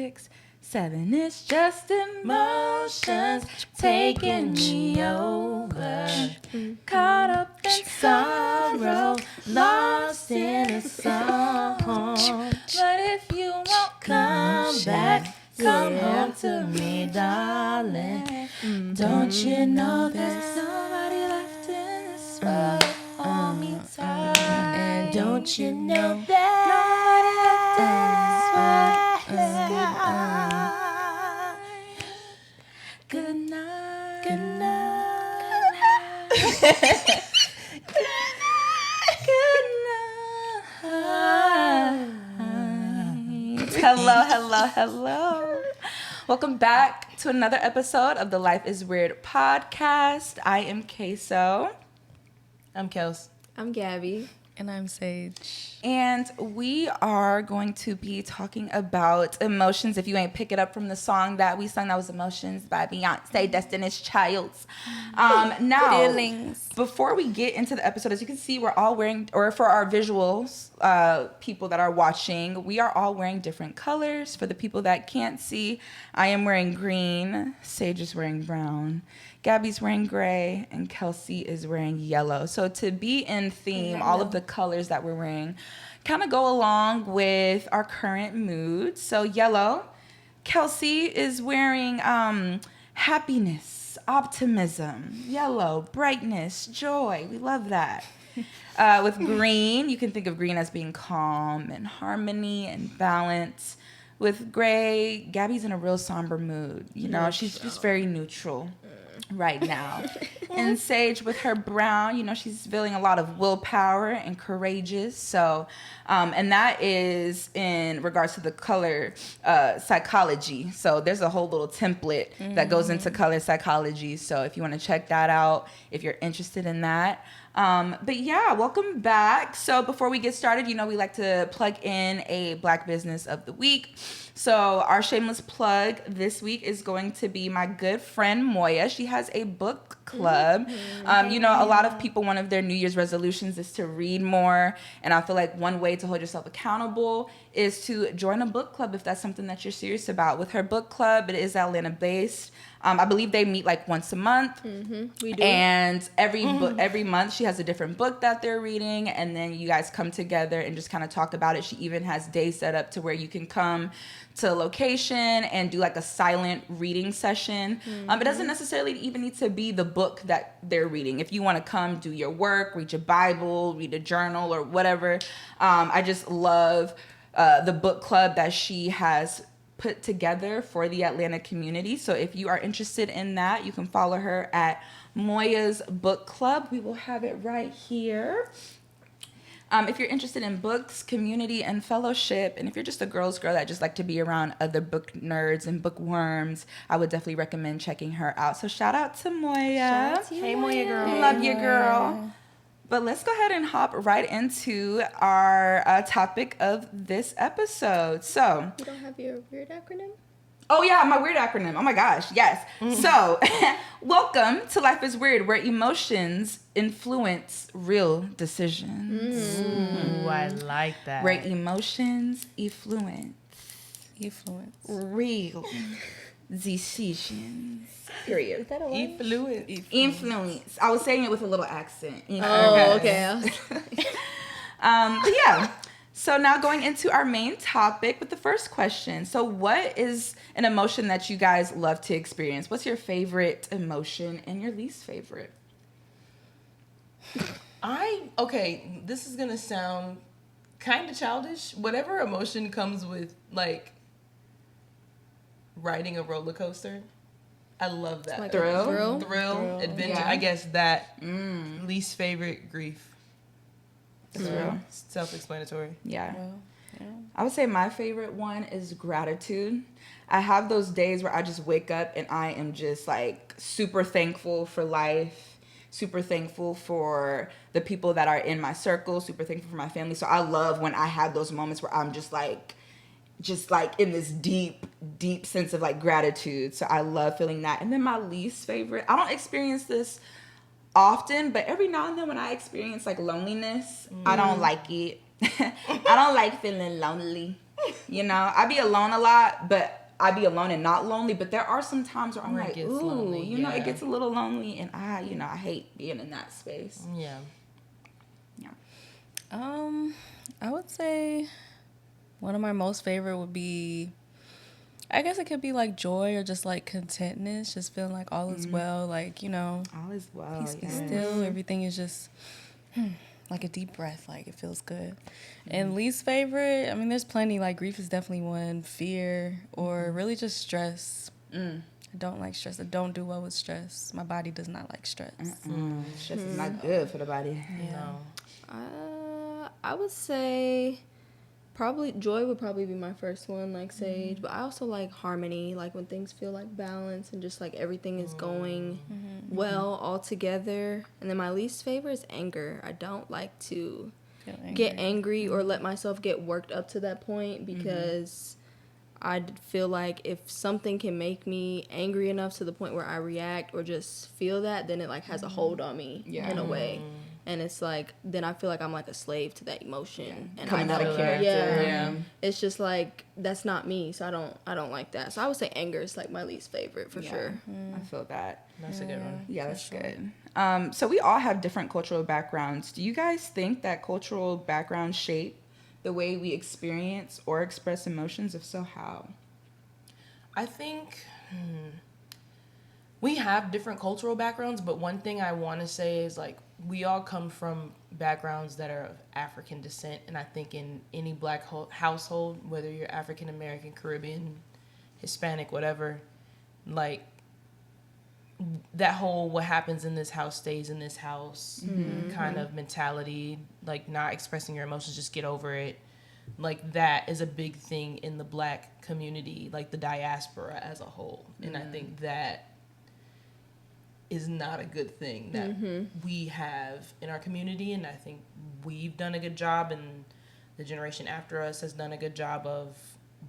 6, 7. It's just emotions taking me over. Caught up in sorrow, lost in a song. But if you won't come back, come home to me, darling. Don't you know there's somebody left in this world? Hold me tight. And don't you know that nobody left in this world? Good night. Good night. Good night. Hello, hello, hello. Welcome back to another episode of the Life is Weird podcast. I am Queso. I'm Kels. I'm Gabby. And I'm Sage. And we are going to be talking about emotions. If you ain't pick it up from the song that we sung, that was Emotions by Beyonce, Destiny's Child. Now, Feelings. Before we get into the episode, as you can see, we're all wearing, or for our visuals, people that are watching, we are all wearing different colors. For the people that can't see, I am wearing green, Sage is wearing brown, Gabby's wearing gray, and Kelsey is wearing yellow. So to be in theme, all of the colors that we're wearing kind of go along with our current mood. So yellow, Kelsey is wearing happiness, optimism, yellow, brightness, joy. We love that. With green, you can think of green as being calm and harmony and balance. With gray, Gabby's in a real somber mood. You know, she's just very neutral right now. And Sage with her brown, you know, she's feeling a lot of willpower and courageous. So, and that is in regards to the color psychology. So there's a whole little template that goes into color psychology. So if you want to check that out, if you're interested in that. But yeah, welcome back. So before we get started, you know, we like to plug in a Black business of the week. So our shameless plug this week is going to be my good friend Moya. She has a book club. You know, a lot of people, one of their New Year's resolutions is to read more. And I feel like one way to hold yourself accountable is to join a book club if that's something that you're serious about. With her book club, it is Atlanta based. I believe they meet like once a month. We do. And every month she has a different book that they're reading, and then you guys come together and just kind of talk about it. She even has days set up to where you can come to a location and do like a silent reading session. It doesn't necessarily even need to be the book that they're reading. If you want to come do your work, read your Bible, read a journal or whatever. I just love the book club that she has put together for the Atlanta community. So if you are interested in that, you can follow her at Moya's Book Club. We will have it right here. If you're interested in books, community, and fellowship, and if you're just a girl's girl that just like to be around other book nerds and bookworms, I would definitely recommend checking her out. So shout out to Moya. Shout out to you, Hey, Moya girl. Love you, girl. But let's go ahead and hop right into our topic of this episode. So, You don't have your weird acronym? oh yeah, my weird acronym. Oh my gosh, yes. So, welcome to Life is Weird, where emotions influence real decisions. Ooh, I like that. Where emotions influence Influence. real decisions. Period. Is that a word? Influence. I was saying it with a little accent. Oh, okay. But yeah. So now going into our main topic with the first question. So what is an emotion that you guys love to experience? What's your favorite emotion and your least favorite? Okay, this is going to sound kind of childish. Whatever emotion comes with, like, riding a roller coaster, I love that. Like Thrill? Thrill, adventure. Yeah. I guess that. Least favorite, grief. Thrill. Self-explanatory. Yeah. Well, yeah. I would say my favorite one is gratitude. I have those days where I just wake up and I am just like super thankful for life, super thankful for the people that are in my circle, super thankful for my family. So I love when I have those moments where I'm just like in this deep sense of like gratitude. So I love feeling that. And then my least favorite, I don't experience this often, but every now and then when I experience like loneliness, I don't like it. I don't like feeling lonely. You know, I be alone a lot, but I be alone and not lonely. But there are some times where I'm Where it like, gets ooh, lonely, you know, it yeah. gets a little lonely, and I hate being in that space. Yeah. Yeah. I would say one of my most favorite would be, I guess it could be like joy or just like contentness, just feeling like all is well, like, you know, All is well. peace be Yeah. still, everything is just like a deep breath, like it feels good. And least favorite, I mean, there's plenty, like grief is definitely one, fear, or really just stress. I don't like stress. I don't do well with stress. My body does not like stress. Stress is not good for the body. No. I would say probably joy would probably be my first one, like Sage. But I also like harmony, like when things feel like balance and just like everything is going well all together. And then my least favorite is anger. I don't like to get angry or let myself get worked up to that point because I feel like if something can make me angry enough to the point where I react or just feel that, then it like has a hold on me in a way. And it's like, then I feel like I'm like a slave to that emotion. And Coming I out of don't, character. yeah. It's just like, that's not me. So I don't like that. So I would say anger is like my least favorite for sure. I feel that. That's a good one. Yeah, that's good. So we all have different cultural backgrounds. Do you guys think that cultural backgrounds shape the way we experience or express emotions? If so, how? I think we have different cultural backgrounds, but one thing I want to say is like we all come from backgrounds that are of African descent, and I think in any black household, whether you're African American, Caribbean, Hispanic, whatever, like that whole what happens in this house stays in this house kind of mentality, like not expressing your emotions, just get over it. Like that is a big thing in the black community, like the diaspora as a whole. And I think that is not a good thing that we have in our community. And I think we've done a good job, and the generation after us has done a good job of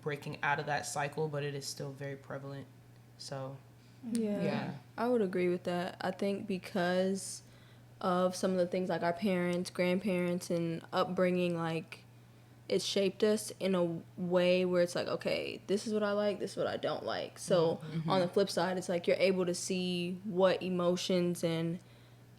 breaking out of that cycle, but it is still very prevalent. So Yeah. I would agree with that. I think because of some of the things like our parents, grandparents, and upbringing, like it shaped us in a way where it's like, okay, this is what I like, this is what I don't like. So on the flip side, it's like you're able to see what emotions and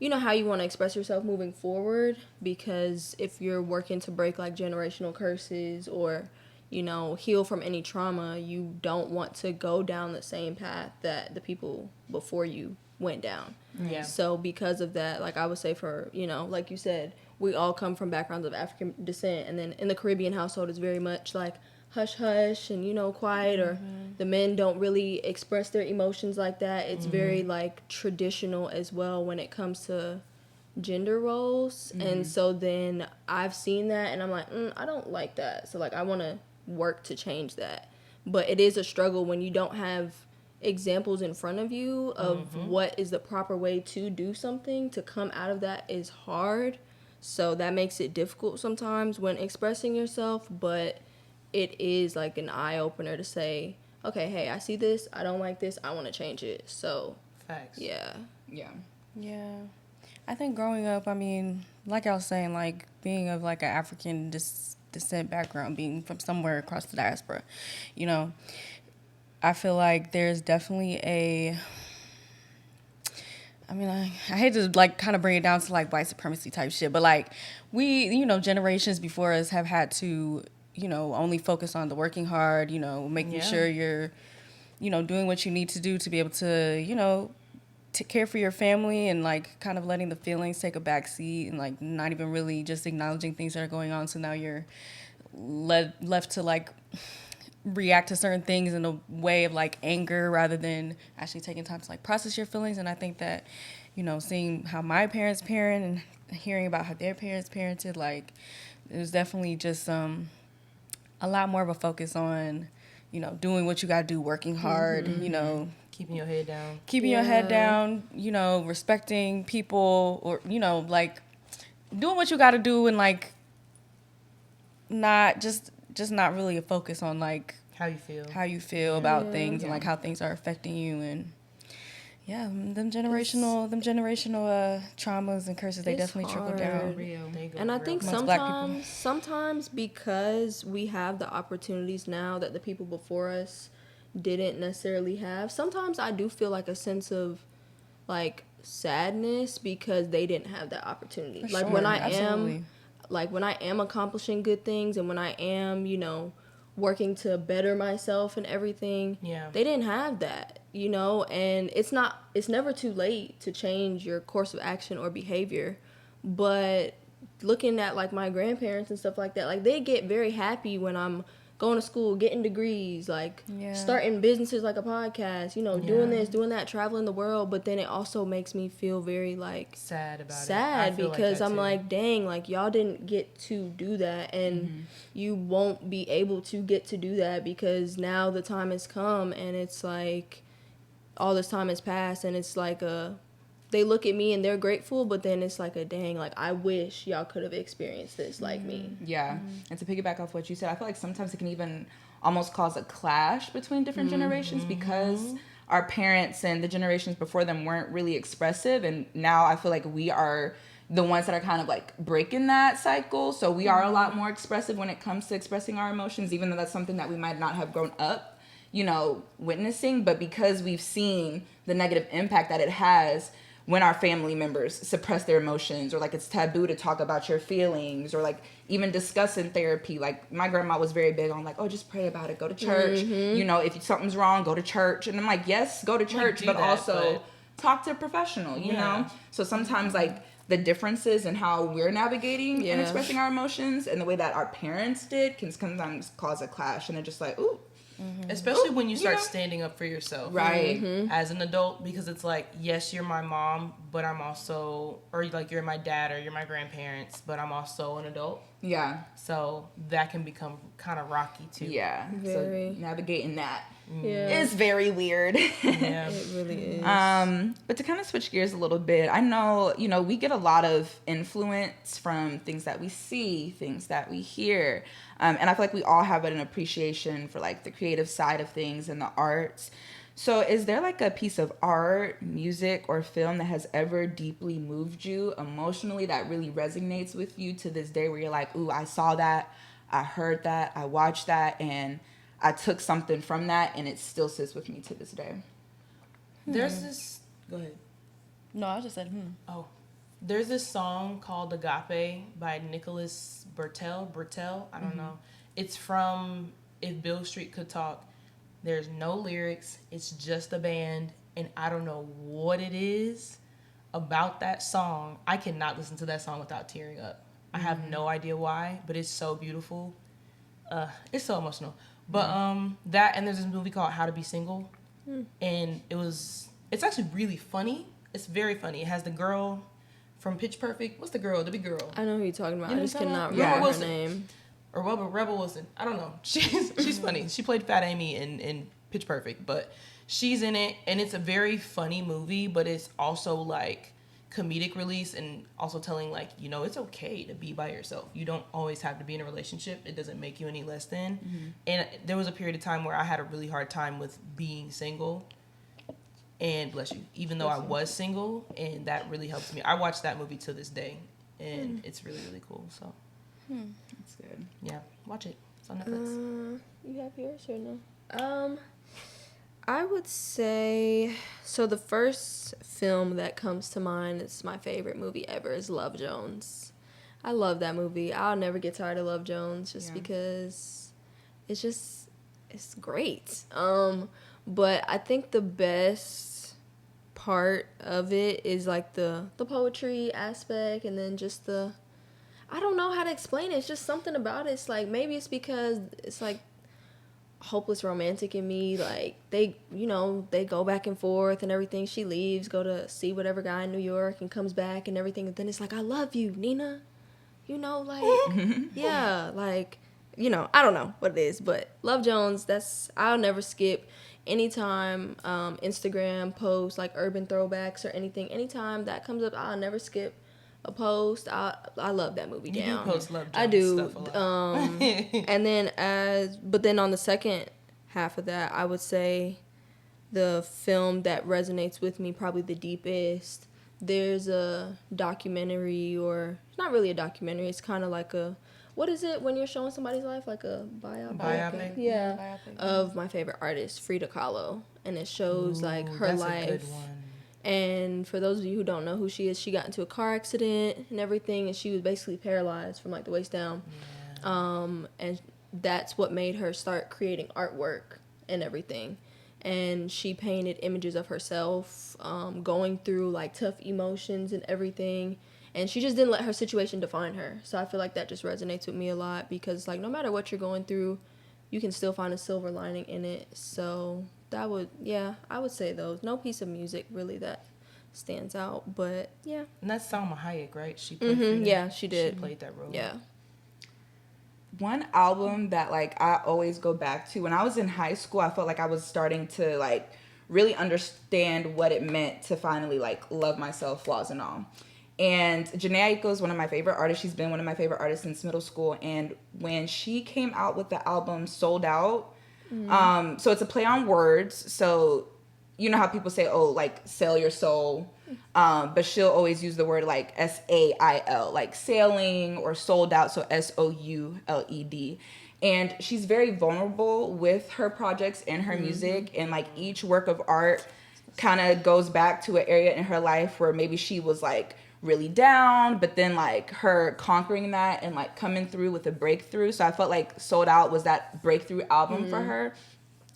you know how you want to express yourself moving forward, because if you're working to break like generational curses or you know heal from any trauma, you don't want to go down the same path that the people before you went down. Yeah. So because of that, like I would say for, you know, like you said, we all come from backgrounds of African descent, and then in the Caribbean household it's very much like hush hush and, you know, quiet, or the men don't really express their emotions like that. It's very like traditional as well when it comes to gender roles. And so then I've seen that and I'm like, I don't like that. So like I want to work to change that. But it is a struggle when you don't have examples in front of you of what is the proper way to do something. To come out of that is hard. So that makes it difficult sometimes when expressing yourself, but it is like an eye-opener to say, okay, hey, I see this, I don't like this, I want to change it. So, facts. yeah. Yeah. I think growing up, I mean, like I was saying, like being of like an African descent background, being from somewhere across the diaspora, you know, I feel like there's definitely I hate to like kind of bring it down to like white supremacy type shit, but like we, you know, generations before us have had to, you know, only focus on the working hard, you know, making sure you're, you know, doing what you need to do to be able to, you know, to care for your family, and like kind of letting the feelings take a back seat and like not even really just acknowledging things that are going on. So now you're left to like react to certain things in a way of like anger rather than actually taking time to like process your feelings. And I think that, you know, seeing how my parents parent and hearing about how their parents parented, like it was definitely just a lot more of a focus on, you know, doing what you got to do, working hard, you know, Keeping your head down. keeping your head down, you know, respecting people, or, you know, like doing what you got to do, and like not just not really a focus on like How you feel. about things and like how things are affecting you. And Yeah, them generational traumas and curses, they It's definitely trickle hard. down. Real. They go And I real think far. Amongst black people. sometimes because we have the opportunities now that the people before us didn't necessarily have, sometimes I do feel like a sense of like sadness because they didn't have that opportunity. For Like sure, when I absolutely. am when I am accomplishing good things and when I am, working to better myself and everything, Yeah. they didn't have that, and it's never too late to change your course of action or behavior. But looking at like my grandparents and stuff like that, like they get very happy when I'm going to school, getting degrees, like Yeah. starting businesses like a podcast, doing this, doing that, traveling the world. But then it also makes me feel very like Sad about it. I sad feel because that I'm too. like, dang, like y'all didn't get to do that, and you won't be able to get to do that because now the time has come, and it's like all this time has passed, and it's like they look at me and they're grateful, but then it's like a dang, like I wish y'all could have experienced this like me. Yeah. And to piggyback off what you said, I feel like sometimes it can even almost cause a clash between different generations because our parents and the generations before them weren't really expressive. And now I feel like we are the ones that are kind of like breaking that cycle. So we are a lot more expressive when it comes to expressing our emotions, even though that's something that we might not have grown up, witnessing. But because we've seen the negative impact that it has when our family members suppress their emotions, or like it's taboo to talk about your feelings, or like even discuss in therapy. Like my grandma was very big on like, oh, just pray about it, go to church. If something's wrong, go to church. And I'm like, yes, go to church, but also talk to a professional, you know? So sometimes like the differences in how we're navigating and expressing our emotions and the way that our parents did can sometimes cause a clash. And it's just like, ooh. Especially when you start standing up for yourself. Right. As an adult, because it's like, yes, you're my mom, but I'm also, or like you're my dad or you're my grandparents, but I'm also an adult. Yeah. So that can become kind of rocky too. Yeah. Very. So navigating that Yeah. is very weird. Yeah. It really is. But to kind of switch gears a little bit, I know, we get a lot of influence from things that we see, things that we hear. And I feel like we all have an appreciation for like the creative side of things and the arts. So is there like a piece of art, music, or film that has ever deeply moved you emotionally that really resonates with you to this day where you're like, ooh, I saw that, I heard that, I watched that, and I took something from that and it still sits with me to this day? There's this, go ahead. No, I just said, Oh, there's this song called Agape by Nicholas Bertel. I don't know. It's from If Bill Street Could Talk. There's no lyrics. It's just a band. And I don't know what it is about that song. I cannot listen to that song without tearing up. I have no idea why, but it's so beautiful. It's so emotional. But that, and there's this movie called How to Be Single. And it's actually really funny. It's very funny. It has the girl from Pitch Perfect. What's the girl? The big girl. I know who you're talking about. You know I just what I'm cannot talking about? remember Yeah. her name. Or Rebel Wilson. I don't know. She's funny. She played Fat Amy in Pitch Perfect, but she's in it, and it's a very funny movie, but it's also like comedic release and also telling like, it's okay to be by yourself. You don't always have to be in a relationship. It doesn't make you any less than. And there was a period of time where I had a really hard time with being single. And bless you, even though I was single, and that really helps me. I watch that movie to this day, and it's really, really cool. So, That's good. yeah, watch it. It's on Netflix. You have yours or no? I would say, so the first film that comes to mind, it's my favorite movie ever, is Love Jones. I love that movie. I'll never get tired of Love Jones just because it's great. But I think the best part of it is like the poetry aspect, and then just I don't know how to explain it. It's just something about it. It's like, maybe it's because it's like hopeless romantic in me. Like they go back and forth and everything. She leaves, go to see whatever guy in New York, and comes back and everything. And then it's like, I love you, Nina. Yeah, like, I don't know what it is, but Love Jones, I'll never skip. Anytime Instagram posts like urban throwbacks or anytime that comes up, I'll never skip a post. I love that movie down. You do post Love Jones I do. stuff a lot. And then but then on the second half of that, I would say the film that resonates with me probably the deepest. There's a documentary, or it's not really a documentary. It's kind of like a, what is it when you're showing somebody's life, like a biopic? Biopic. Yeah, Biopic. of my favorite artist, Frida Kahlo, and it shows like her that's life. a good one. And for those of you who don't know who she is, she got into a car accident and everything, and she was basically paralyzed from like the waist down. And that's what made her start creating artwork and everything. And she painted images of herself going through like tough emotions and everything. And she just didn't let her situation define her. So I feel like that just resonates with me a lot, because like no matter what you're going through, you can still find a silver lining in it. So that would, yeah, I would say those. No piece of music really that stands out, but yeah. And that's Salma Hayek, right? She played Frida. Yeah, she did. She played that role. Yeah. One album that like I always go back to, when I was in high school, I felt like I was starting to like really understand what it meant to finally like love myself, flaws and all. And Jhené Aiko is one of my favorite artists. She's been one of my favorite artists since middle school. And when she came out with the album Sold Out, so it's a play on words. So you know how people say, oh, like sell your soul. But she'll always use the word like S-A-I-L, like sailing, or sold out. So S-O-U-L-E-D. And she's very vulnerable with her projects and her music. And like each work of art kind of goes back to an area in her life where maybe she was like really down, but then like her conquering that and like coming through with a breakthrough. So I felt like Sold Out was that breakthrough album for her.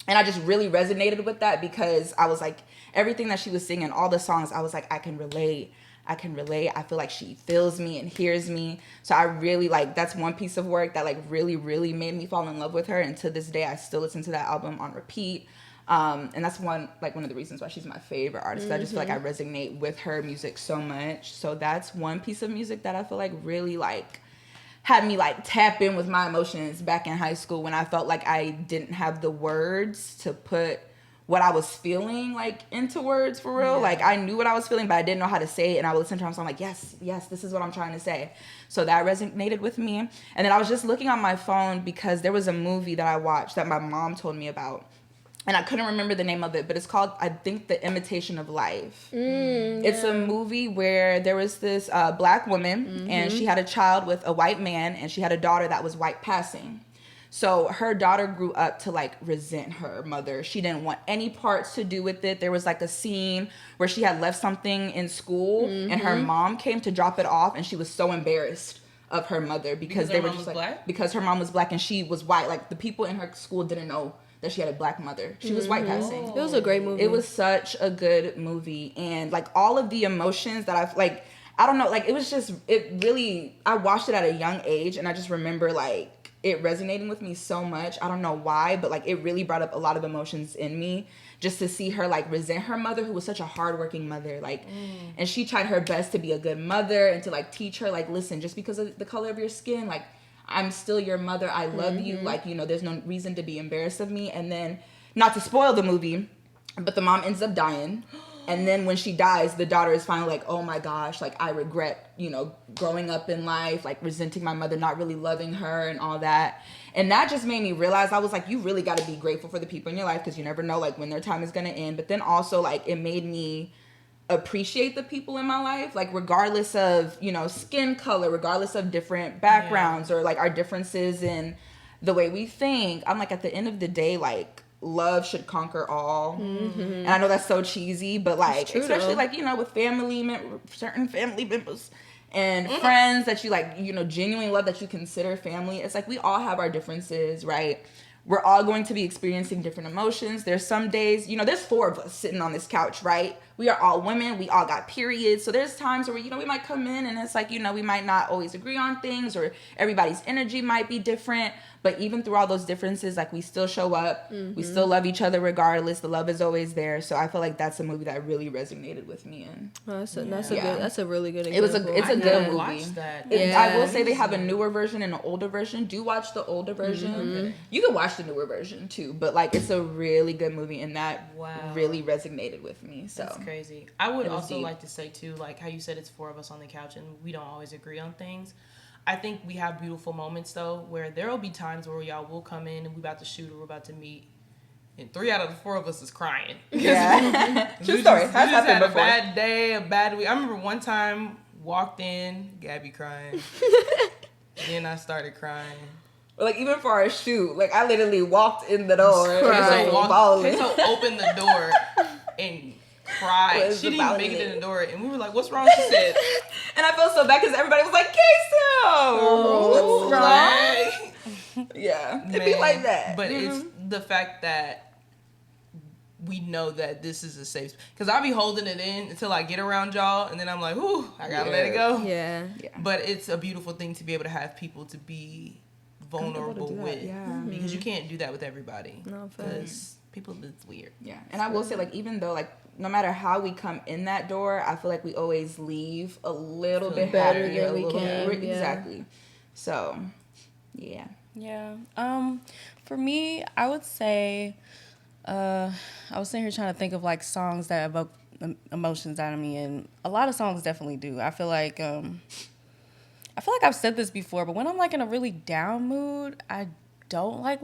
And I just really resonated with that, because I was like, everything that she was singing, all the songs, I was like, I can relate. I feel like she feels me and hears me. So I really like, that's one piece of work that like really, really made me fall in love with her. And to this day, I still listen to that album on repeat. And that's one of the reasons why she's my favorite artist. 'Cause I just feel like I resonate with her music so much. So that's one piece of music that I feel like really like had me like tap in with my emotions back in high school, when I felt like I didn't have the words to put what I was feeling like into words for real. Like I knew what I was feeling, but I didn't know how to say it. And I would listen to her song like, yes, this is what I'm trying to say. So that resonated with me. And then I was just looking on my phone because there was a movie that I watched that my mom told me about. And I couldn't remember the name of it, but it's called, I think, The Imitation of Life. It's a movie where there was this black woman, and she had a child with a white man, and she had a daughter that was white passing. So her daughter grew up to like resent her mother. She didn't want any parts to do with it. There was like a scene where she had left something in school, and her mom came to drop it off, and she was so embarrassed of her mother because they were just like, black? because her mom was black and she was white. Like the people in her school didn't know that she had a black mother. She was white passing. It was a great movie. It was such a good movie. And like all of the emotions that I've like, I don't know, like it was just, it really, I watched it at a young age, and I just remember like it resonating with me so much. I don't know why, but like it really brought up a lot of emotions in me, just to see her like resent her mother, who was such a hardworking mother, like, and she tried her best to be a good mother and to like teach her like, listen, just because of the color of your skin, like I'm still your mother. I love you. Like, you know, there's no reason to be embarrassed of me. And then, not to spoil the movie, but the mom ends up dying. And then when she dies, the daughter is finally like, oh my gosh, like I regret, you know, growing up in life, like resenting my mother, not really loving her and all that. And that just made me realize, I was like, you really got to be grateful for the people in your life, because you never know like when their time is going to end. But then also like it made me appreciate the people in my life, like regardless of, you know, skin color, regardless of different backgrounds, or like our differences in the way we think. I'm like, at the end of the day, like love should conquer all. And I know that's so cheesy, but like true, especially though. like, you know, with certain family members and friends that you like, you know, genuinely love, that you consider family. It's like we all have our differences, right? We're all going to be experiencing different emotions. There's some days, you know, there's 4 of us sitting on this couch, right? We are all women. We all got periods. So there's times where, you know, we might come in and it's like, you know, we might not always agree on things, or everybody's energy might be different. But even through all those differences, like we still show up. We still love each other regardless. The love is always there. So I feel like that's a movie that really resonated with me. And That's a really good it was example. it's a I good gotta movie. watch that. I will say they have a newer version and an older version. Do watch the older version. You can watch the newer version too, but like it's a really good movie, and that really resonated with me. So That's crazy. I would was also deep. like to say too, like how you said it's 4 of us on the couch and we don't always agree on things. I think we have beautiful moments though, where there will be times where y'all will come in and we about to shoot or we're about to meet, and 3 out of the 4 of us is crying. Yeah. True We story. just Has happened had a before. bad day, a bad week. I remember one time walked in, Gabby crying. Then I started crying. Like, even for our shoot, like, I literally walked in the door. Right. Queso opened the door and cried. Was She didn't even make it in the door. And we were like, what's wrong? She said, And I felt so bad because everybody was like, Queso! What's wrong? like, Yeah. It'd be like that. But it's the fact that we know that this is a safe, because I'll be holding it in until I get around y'all, and then I'm like, whew, I gotta let it go. Yeah. But it's a beautiful thing to be able to have people to be vulnerable with, because you can't do that with everybody. No, because people, it's weird. Yeah, and I will say, like, even though, like, no matter how we come in that door, I feel like we always leave a little bit better happier, than we a little came, bit, yeah. exactly. So, yeah. Yeah. For me, I would say, I was sitting here trying to think of like songs that evoke emotions out of me, and a lot of songs definitely do. I feel like I've said this before, but when I'm like in a really down mood, I don't like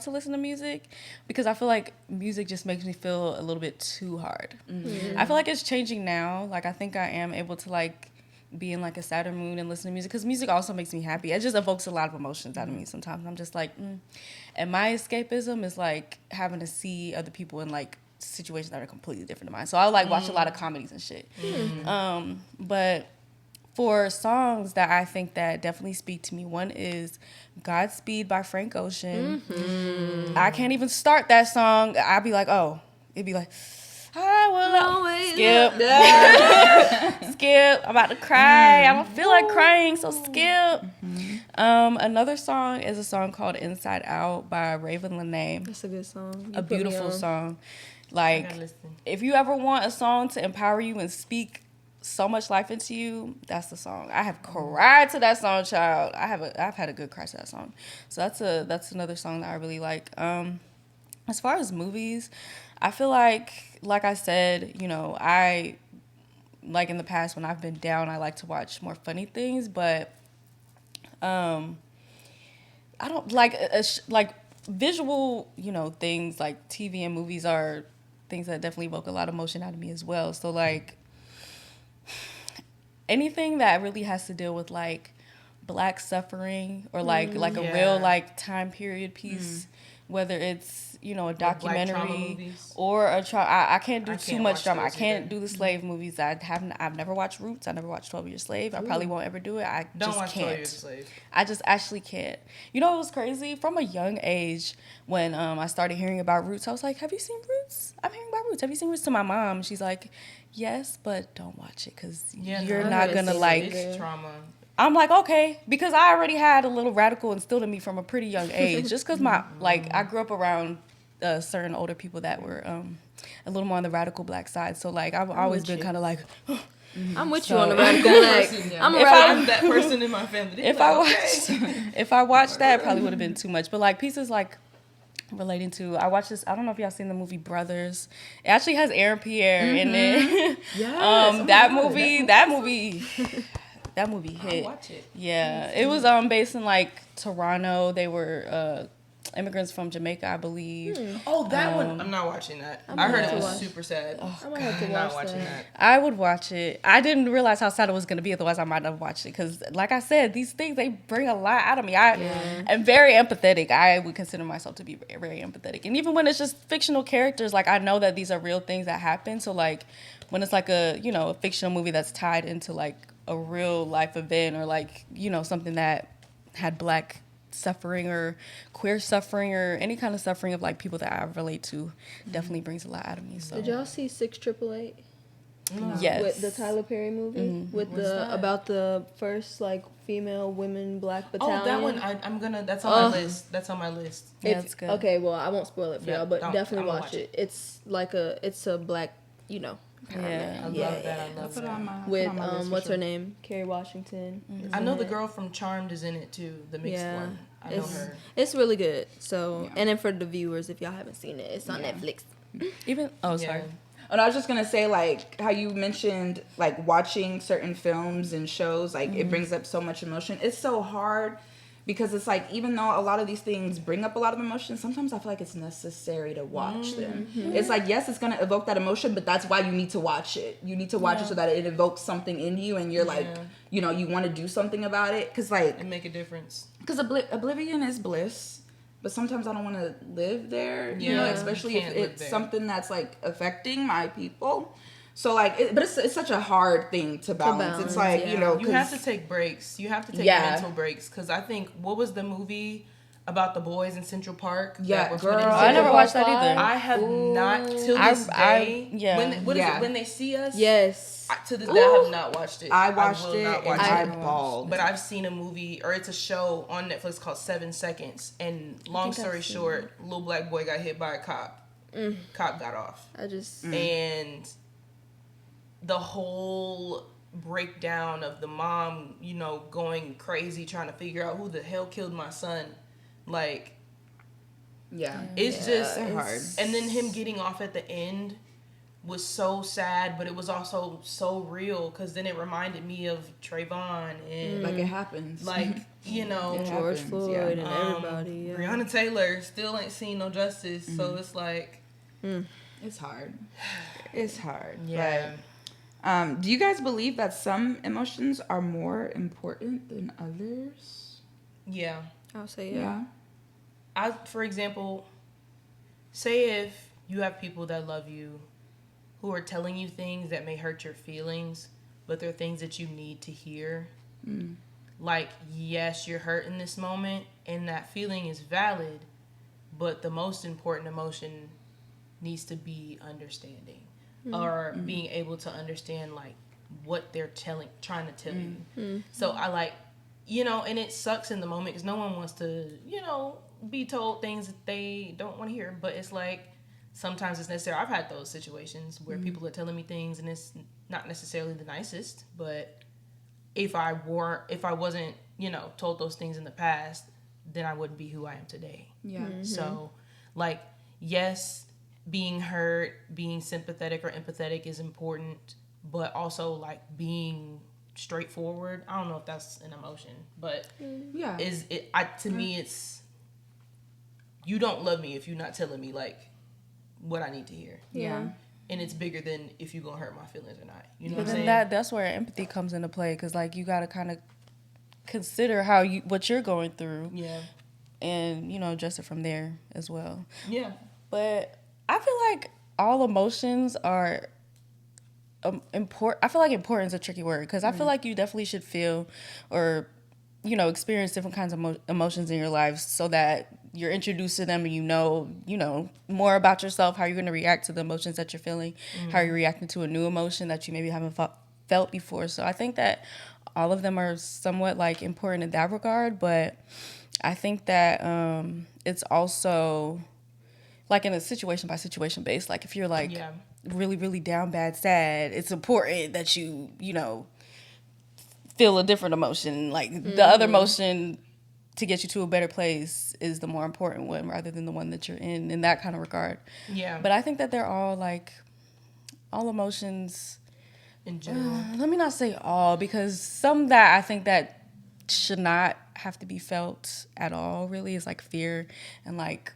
to listen to music, because I feel like music just makes me feel a little bit too hard. Mm-hmm. I feel like it's changing now. Like, I think I am able to like be in like a sadder mood and listen to music, because music also makes me happy. It just evokes a lot of emotions out of me sometimes. I'm just like, And my escapism is like having to see other people in like situations that are completely different to mine. So I like watch a lot of comedies and shit. But for songs that I think that definitely speak to me, one is Godspeed by Frank Ocean. I can't even start that song. I'd be like, oh, it'd be like, I will always skip. Skip. I'm about to cry. I don't feel like crying, so skip. Another song is a song called Inside Out by Raven Lenae. That's a good song. A beautiful song. I Like, gotta listen. if you ever want a song to empower you and speak so much life into you, that's the song. I have cried to that song, child. I've had a good cry to that song. So that's another song that I really like. As far as movies, I feel like I said, you know, I like in the past when I've been down, I like to watch more funny things, but I don't like like visual, you know, things like TV and movies are things that definitely evoke a lot of emotion out of me as well. So like anything that really has to deal with like Black suffering or like a real like time period piece, whether it's, you know, a documentary or a I can't do too much drama. I can't do the slave movies. I've never watched Roots. I never watched 12 Years Slave. I probably won't ever do it. I Don't just watch can't. 12 Years a Slave. I just actually can't. You know, it was crazy. From a young age, when I started hearing about Roots, I was like, have you seen Roots? I'm hearing about Roots. Have you seen Roots? To my mom, she's like, yes, but don't watch it because you're not going to like... It's trauma. I'm like, okay, because I already had a little radical instilled in me from a pretty young age. Just because I grew up around certain older people that were a little more on the radical Black side. So, like, I've always been kind of like... I'm with you on the radical Black. I'm that person in my family. If I watched that, it probably would have been too much. But, like, pieces like relating to... I watched this... I don't know if y'all seen the movie Brothers. It actually has Aaron Pierre in it. Yes. That movie hit. I'll watch it. Yeah, it was based in like Toronto. They were immigrants from Jamaica, I believe. Oh, that one. I'm not watching that. I heard it was super sad. I might have to I'm not watch watching that. that. I would watch it. I didn't realize how sad it was going to be. Otherwise, I might have watched it. Because, like I said, these things, they bring a lot out of me. I am very empathetic. I would consider myself to be very, very empathetic. And even when it's just fictional characters, like, I know that these are real things that happen. So, like, when it's like a, you know, a fictional movie that's tied into, like, a real life event or, like, you know, something that had Black suffering or queer suffering or any kind of suffering of, like, people that I relate to, definitely brings a lot out of me. So Did y'all see 6888? Yes. With the Tyler Perry movie with about the first like female women Black battalion. Oh, that one. I'm gonna. That's on my list. That's on my list. Yeah, it's good. Okay, well I won't spoil it for y'all, but definitely I'm gonna watch it. It's like a Black, you know. Yeah. I love that. I love that. With what's her name? Kerry Washington. I know the girl from Charmed is in it too. The mixed one. I know her. It's really good. So and then for the viewers, if y'all haven't seen it, it's on Netflix. Sorry. And I was just gonna say, like, how you mentioned, like, watching certain films and shows, like, it brings up so much emotion. It's so hard Because it's like, even though a lot of these things bring up a lot of emotions, sometimes I feel like it's necessary to watch them. It's like, yes, it's going to evoke that emotion, but that's why you need to watch it. You need to watch it so that it evokes something in you, and you're like, you know, you want to do something about it. Because, like, and make a difference. Because oblivion is bliss, but sometimes I don't want to live there, you know, especially if it's something that's, like, affecting my people. So, like, but it's such a hard thing to balance. It's like, you know, you have to take breaks. You have to take mental breaks. Because I think, what was the movie about the boys in Central Park? Yeah, that girl. I never watched that either. I have not till this day. When is it? When They See Us? Yes. To this day, I have not watched it. I watched it and I it. bawled. But I've seen a movie, or it's a show on Netflix called 7 Seconds. And long story short, little black boy got hit by a cop. Cop got off. And the whole breakdown of the mom, you know, going crazy trying to figure out who the hell killed my son. Like, it's just hard. And then him getting off at the end was so sad, but it was also so real, because then it reminded me of Trayvon and like, it happens, like, you know, George Floyd and everybody. Breonna Taylor still ain't seen no justice, so it's like it's hard. It's hard. Yeah. But, do you guys believe that some emotions are more important than others? Yeah. I'll say yeah. For example, say if you have people that love you who are telling you things that may hurt your feelings, but they're things that you need to hear. Like, yes, you're hurt in this moment, and that feeling is valid, but the most important emotion needs to be understanding. Or being able to understand, like, what they're trying to tell you. So I, like, you know, and it sucks in the moment because no one wants to, you know, be told things that they don't want to hear. But it's like, sometimes it's necessary. I've had those situations where people are telling me things and it's not necessarily the nicest, but if I wasn't, you know, told those things in the past, then I wouldn't be who I am today. Yeah. So, like, yes, being hurt, being sympathetic or empathetic is important, but also, like, being straightforward. I don't know if that's an emotion, but to me, it's, you don't love me if you're not telling me, like, what I need to hear. Yeah. And it's bigger than if you're gonna hurt my feelings or not. You know But what I'm then saying? that's where empathy comes into play, because, like, you got to kind of consider what you're going through. Yeah. And, you know, address it from there as well. Yeah. But I feel like all emotions are important. I feel like important is a tricky word, because I feel like you definitely should feel or, you know, experience different kinds of emotions in your life so that you're introduced to them and you know more about yourself, how you're going to react to the emotions that you're feeling, how you're reacting to a new emotion that you maybe haven't felt before. So I think that all of them are somewhat, like, important in that regard, but I think that it's also, like, in a situation by situation base. Like, if you're, like, really, really down bad, sad, it's important that you know, feel a different emotion. Like, the other emotion to get you to a better place is the more important one rather than the one that you're in that kind of regard. Yeah. But I think that they're all, like, all emotions In general. let me not say all, because some that I think that should not have to be felt at all, really, is like fear and, like,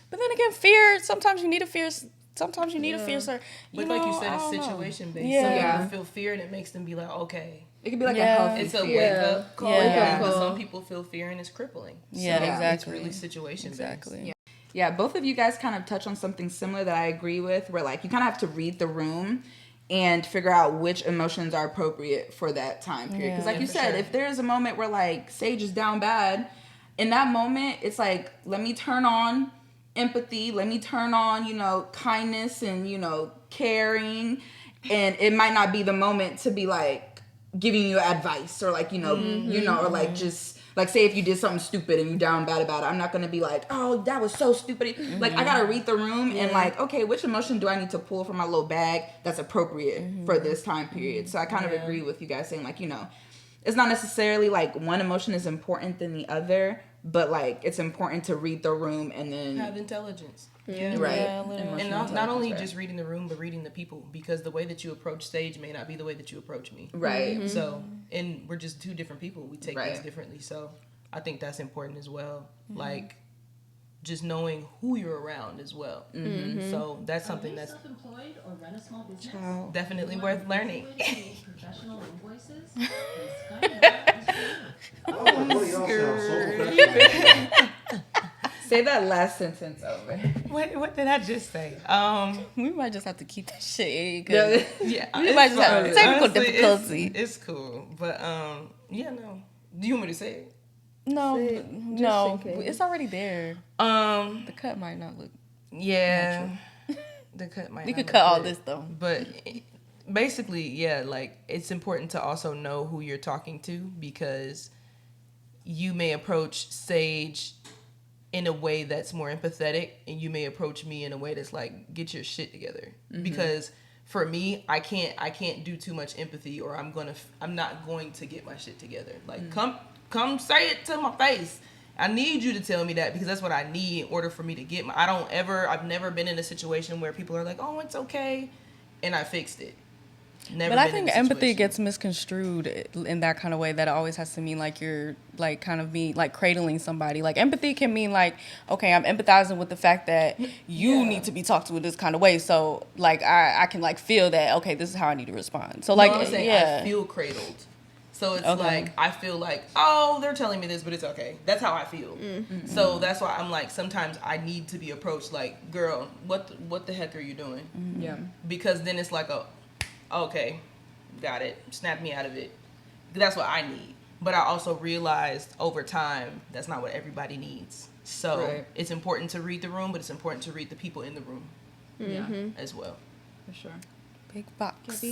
but then again, fear, sometimes you need a fear, sometimes you need a fear, sir. But like you said, it's situation based. Yeah. Some people feel fear and it makes them be like, okay. It could be like a healthy It's a fear. wake up call. Yeah. But some people feel fear and it's crippling. Yeah, So exactly. It's really situation based. Exactly. Yeah, both of you guys kind of touch on something similar that I agree with, where, like, you kind of have to read the room and figure out which emotions are appropriate for that time period. Because, like you said, if there is a moment where, like, Sage is down bad, in that moment, it's like, let me turn on empathy, let me turn on, you know, kindness and, you know, caring, and it might not be the moment to be, like, giving you advice or, like, you know, or, like, just, like, say if you did something stupid and you down bad about it, I'm not gonna be like, oh, that was so stupid. Like, I gotta read the room and, like, okay, which emotion do I need to pull from my little bag that's appropriate for this time period? So I kind of agree with you guys saying, like, you know, it's not necessarily like one emotion is important than the other, but, like, it's important to read the room and then Have intelligence. Yeah. right. Yeah, And not only just reading the room, but reading the people, because the way that you approach Sage may not be the way that you approach me. Right. So, and we're just two different people. We take things differently. So, I think that's important as well. Like, just knowing who you're around as well. So that's something that's self-employed or run a small business? definitely worth learning. Professional invoices? Then Skype is for you. Y'all sound so professional. Say that last sentence over. What did I just say? We might just have to keep that shit in. 'Cause Yeah, we might just have fine. technical Honestly, difficulty. It's cool, but yeah, no. Do you want me to say it? No, Say it, just no, in case. it's already there. Um, The cut might not look. yeah, the cut might. You not could look cut all good. this though. But basically, yeah, like it's important to also know who you're talking to, because you may approach Sage in a way that's more empathetic, and you may approach me in a way that's like, get your shit together. Because for me, I can't do too much empathy, or I'm not going to get my shit together. Like, come say it to my face. I need you to tell me that, because that's what I need in order for me to get I've never been in a situation where people are like, oh, it's okay, and I fixed it. Never. But I been in think a empathy situation. gets misconstrued in that kind of way, that it always has to mean like you're like kind of being like cradling somebody. Like empathy can mean like, okay, I'm empathizing with the fact that you need to be talked to in this kind of way. So like I can like feel that, okay, this is how I need to respond. So like, I'm saying yeah. I feel cradled. So it's Okay. like, I feel like, oh, they're telling me this, but it's okay. That's how I feel. So that's why I'm like, sometimes I need to be approached like, girl, what the heck are you doing? Yeah. Because then it's like, okay, got it. Snap me out of it. That's what I need. But I also realized over time, that's not what everybody needs. So Right. it's important to read the room, but it's important to read the people in the room Yeah. as well. For sure. Big box.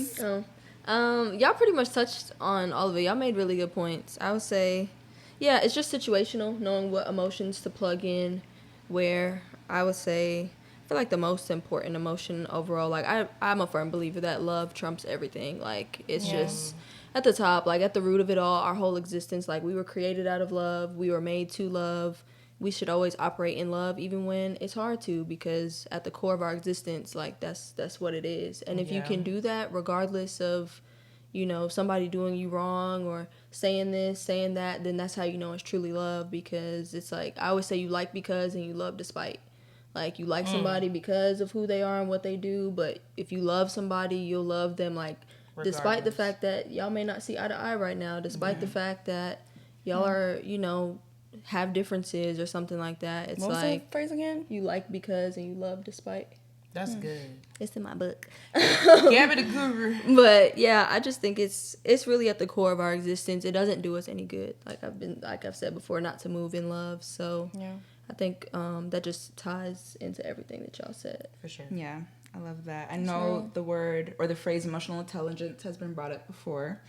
Y'all pretty much touched on all of it. Y'all made really good points. I would say, yeah, it's just situational, knowing what emotions to plug in, where. I would say, I feel like the most important emotion overall, like I'm a firm believer that love trumps everything. Like, it's just at the top, like at the root of it all, our whole existence, like we were created out of love, we were made to love. We should always operate in love, even when it's hard to, because at the core of our existence, like that's what it is. And if you can do that, regardless of, you know, somebody doing you wrong or saying this, saying that, then that's how you know it's truly love. Because it's like, I always say, you like because and you love despite. Like, you like somebody because of who they are and what they do, but if you love somebody, you'll love them, like, despite the fact that y'all may not see eye to eye right now, despite the fact that y'all are, you know, have differences or something like that. It's What was like, the phrase again? you like because and you love despite. That's good. It's in my book. Gabby the guru. But yeah, I just think it's really at the core of our existence. It doesn't do us any good. Like I've said before, not to move in love. So Yeah. I think that just ties into everything that y'all said. For sure. Yeah, I love that. I know the word or the phrase emotional intelligence has been brought up before.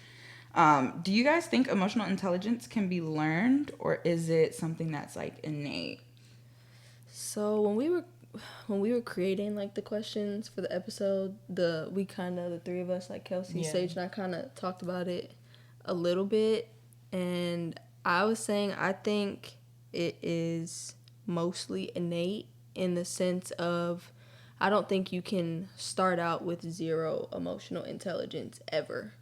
Do you guys think emotional intelligence can be learned, or is it something that's like innate? So when we were creating like the questions for the episode, the three of us, like Kelsey, Sage, and I kind of talked about it a little bit, and I was saying I think it is mostly innate, in the sense of I don't think you can start out with zero emotional intelligence ever.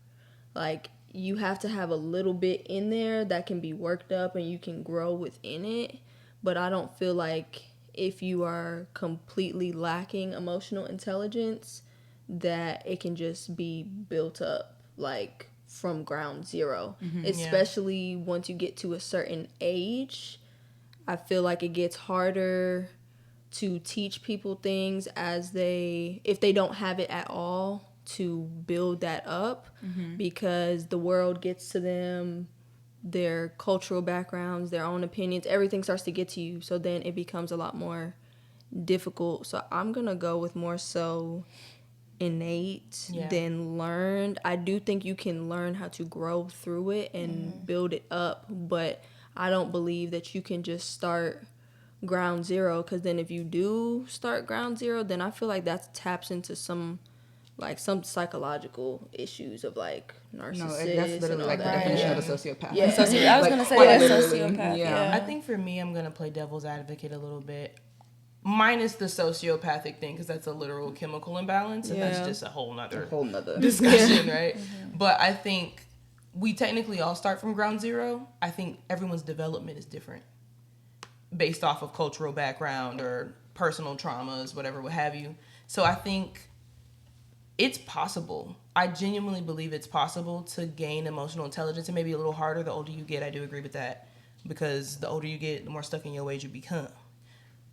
Like, you have to have a little bit in there that can be worked up and you can grow within it. But I don't feel like if you are completely lacking emotional intelligence, that it can just be built up like from ground zero. Especially once you get to a certain age, I feel like it gets harder to teach people things if they don't have it at all, to build that up, because the world gets to them, their cultural backgrounds, their own opinions, everything starts to get to you. So then it becomes a lot more difficult. So I'm going to go with more so innate than learned. I do think you can learn how to grow through it and build it up, but I don't believe that you can just start ground zero, because then if you do start ground zero, then I feel like that taps into some psychological issues of like narcissism. No, that's literally like the definition of a sociopath. Yeah. I was Like, gonna say quite yeah, literally. sociopath. Yeah. I think for me, I'm going to play devil's advocate a little bit. Minus the sociopathic thing, because that's a literal chemical imbalance, and that's just a whole nother Whole nother discussion, right? But I think we technically all start from ground zero. I think everyone's development is different based off of cultural background or personal traumas, whatever, what have you. So I think it's possible. I genuinely believe it's possible to gain emotional intelligence. It may be a little harder the older you get. I do agree with that, because the older you get, the more stuck in your ways you become.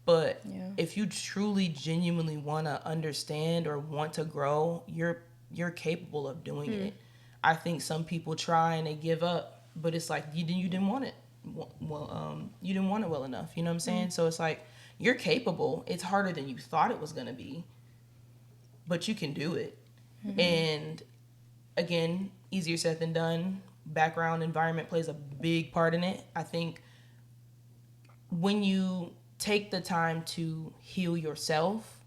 But if you truly, genuinely want to understand or want to grow, you're capable of doing it. I think some people try and they give up, but it's like you didn't want it. You didn't want it well enough. You know what I'm saying? So it's like you're capable. It's harder than you thought it was gonna be, but you can do it. And again, easier said than done. Background environment plays a big part in it. I think when you take the time to heal yourself,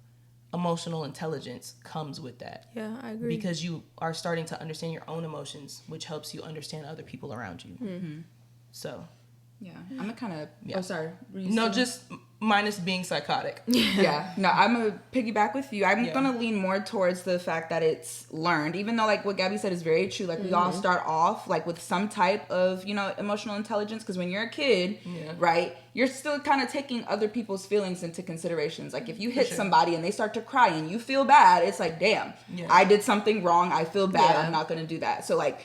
emotional intelligence comes with that. Yeah, I agree. Because you are starting to understand your own emotions, which helps you understand other people around you. So, Yeah, I'm gonna kind of. Yeah. Oh, sorry. no, just minus being psychotic. Yeah, no, I'm gonna piggyback with you. I'm Yeah. gonna lean more towards the fact that it's learned, even though like what Gabby said is very true. Like we all start off like with some type of emotional intelligence, because when you're a kid, right, you're still kind of taking other people's feelings into considerations. Like if you hit somebody and they start to cry and you feel bad, it's like, damn, I did something wrong. I feel bad. I'm not gonna do that. So like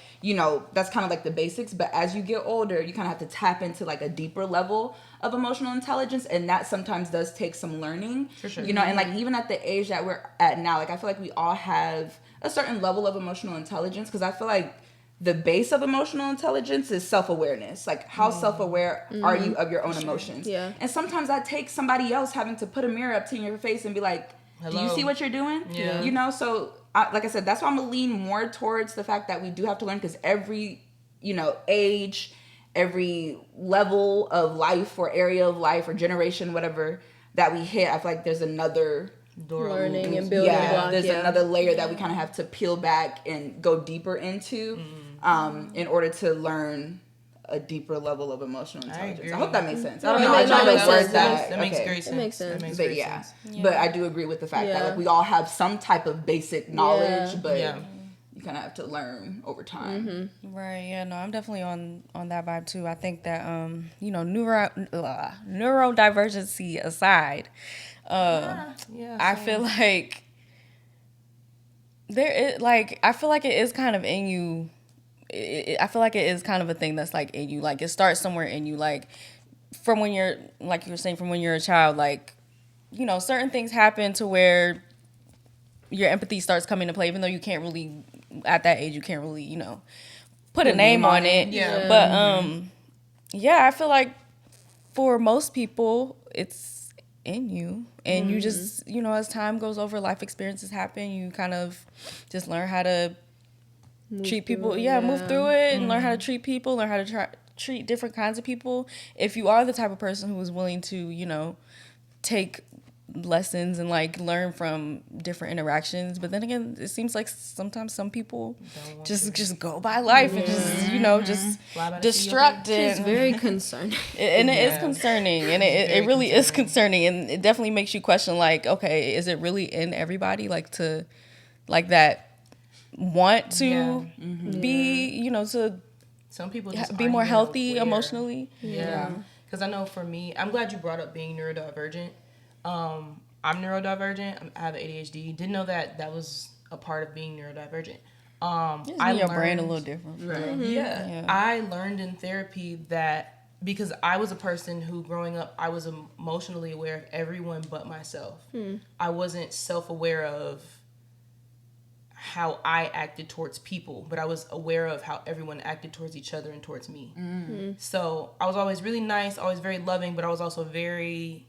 that's kind of like the basics. But as you get older, you kind of have to tap into like a deeper level of emotional intelligence, and that sometimes does take some learning. For sure. And like even at the age that we're at now, like I feel like we all have a certain level of emotional intelligence, because I feel like the base of emotional intelligence is self-awareness. Like how self-aware are you of your own emotions? Yeah. And sometimes that takes somebody else having to put a mirror up to your face and be like, do you see what you're doing? Yeah. So like I said, that's why I'm gonna lean more towards the fact that we do have to learn, because every age, every level of life or area of life or generation, whatever that we hit, I feel like there's another learning and building block. There's another layer that we kind of have to peel back and go deeper into in order to learn a deeper level of emotional intelligence. I hope that makes sense. I don't know. I try to word that. That makes Okay. great sense. That makes sense. makes But great yeah. sense. But I do agree with the fact that like we all have some type of basic knowledge, but Yeah. you kind of have to learn over time. Right. Yeah. No, I'm definitely on that vibe too. I think that neurodivergency aside, I feel like I feel like it is kind of in you. I feel like it is kind of a thing that's like in you. Like it starts somewhere in you. Like from when you're, like you were saying, from when you're a child. Like certain things happen to where your empathy starts coming into play, even though you can't really, at that age, you can't really, put a name on it. Yeah. But, I feel like for most people, it's in you. And you just, as time goes over, life experiences happen, you kind of just learn how to treat people. Move through it and learn how to treat people, learn how to treat different kinds of people. If you are the type of person who is willing to, take lessons and like learn from different interactions, but then again, it seems like sometimes some people just go by life and just destruct it. It's very concerning. And it is concerning, and it really is concerning, and it definitely makes you question, like, okay, is it really in everybody, like to like that want to be to some people just be aren't more even healthy aware. emotionally? Yeah. Because I know for me, I'm glad you brought up being neurodivergent. I'm neurodivergent. I have ADHD. Didn't know that was a part of being neurodivergent. Your brain a little different. Right. Yeah. I learned in therapy that because I was a person who, growing up, I was emotionally aware of everyone but myself. I wasn't self-aware of how I acted towards people, but I was aware of how everyone acted towards each other and towards me. So I was always really nice, always very loving, but I was also very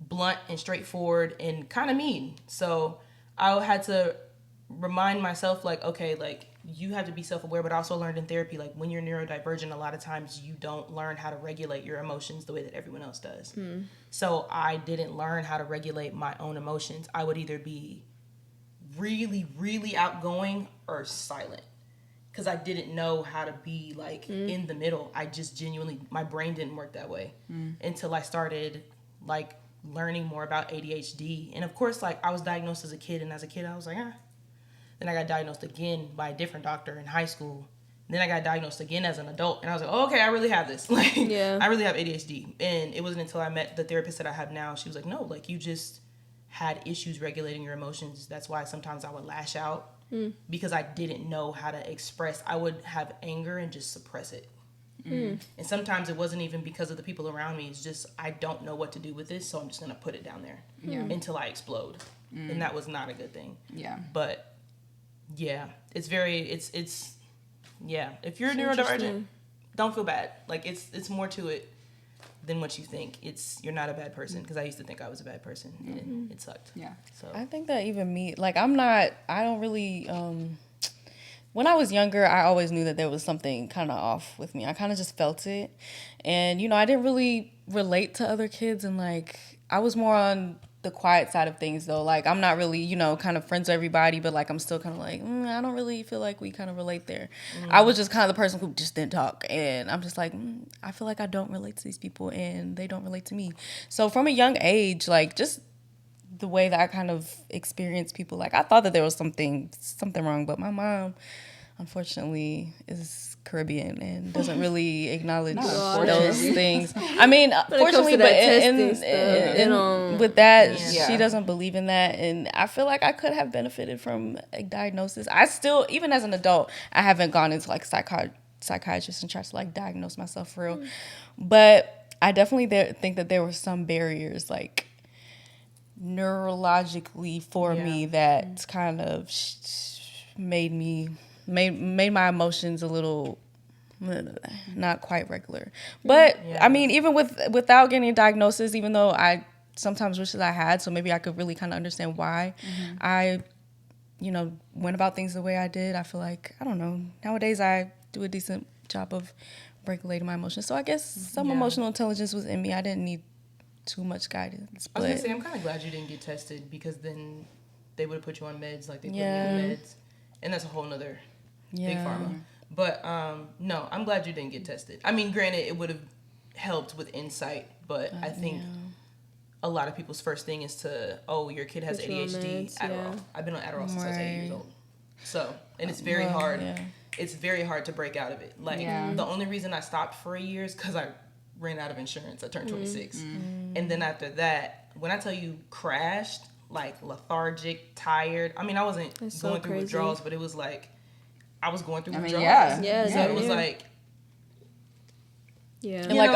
blunt and straightforward and kind of mean. So I had to remind myself, like, okay, like, you have to be self-aware, but I also learned in therapy, like, when you're neurodivergent, a lot of times you don't learn how to regulate your emotions the way that everyone else does. So I didn't learn how to regulate my own emotions. I would either be really, really outgoing or silent, because I didn't know how to be, like, in the middle. I just genuinely, my brain didn't work that way until I started, like, learning more about ADHD. And of course, like, I was diagnosed as a kid, and as a kid I was like, Then I got diagnosed again by a different doctor in high school, Then I got diagnosed again as an adult, and I was like, oh, okay, I really have this. Like, Yeah. I really have ADHD. And it wasn't until I met the therapist that I have now. She was like, no, like, you just had issues regulating your emotions. That's why sometimes I would lash out because I didn't know how to express. I would have anger and just suppress it. And sometimes it wasn't even because of the people around me. It's just, I don't know what to do with this, so I'm just going to put it down there until I explode. And that was not a good thing. Yeah. But, yeah, it's yeah, if you're neurodivergent, don't feel bad. Like, it's more to it than what you think. You're not a bad person, because I used to think I was a bad person, and it sucked. Yeah. So I think that even me, like, I don't really, when I was younger, I always knew that there was something kind of off with me. I kind of just felt it. And, I didn't really relate to other kids, and, like, I was more on the quiet side of things, though. Like, I'm not really, kind of friends with everybody, but, like, I'm still kind of like, I don't really feel like we kind of relate there. I was just kind of the person who just didn't talk, and I'm just like, I feel like I don't relate to these people, and they don't relate to me. So from a young age, like, just the way that I kind of experienced people, like, I thought that there was something wrong, but my mom, unfortunately, is Caribbean and doesn't really acknowledge those things. I mean, fortunately, but with that, she doesn't believe in that, and I feel like I could have benefited from a diagnosis. I still, even as an adult, I haven't gone into like psychiatrist and tried to like diagnose myself for real, but I definitely think that there were some barriers like neurologically for me that kind of made my emotions a little not quite regular. But I mean, even without getting a diagnosis, even though I sometimes wish that I had, so maybe I could really kind of understand why I went about things the way I did. I feel like, I don't know, nowadays I do a decent job of regulating my emotions. So I guess some emotional intelligence was in me. I didn't need too much guidance. I was gonna say, I'm kind of glad you didn't get tested, because then they would have put you on meds like they put me on meds, and that's a whole nother big pharma. But no, I'm glad you didn't get tested. I mean, granted, it would have helped with insight, but I think a lot of people's first thing is to, your kid has ADHD, Adderall. I've been on Adderall since I was 8 years old. So, and it's very hard. Yeah. It's very hard to break out of it. Like, the only reason I stopped for a year is because I ran out of insurance. I turned 26. And then after that, when I tell you crashed, like lethargic, tired. I mean, I wasn't going through withdrawals, but it was like, I was going through withdrawals. So it was like, and like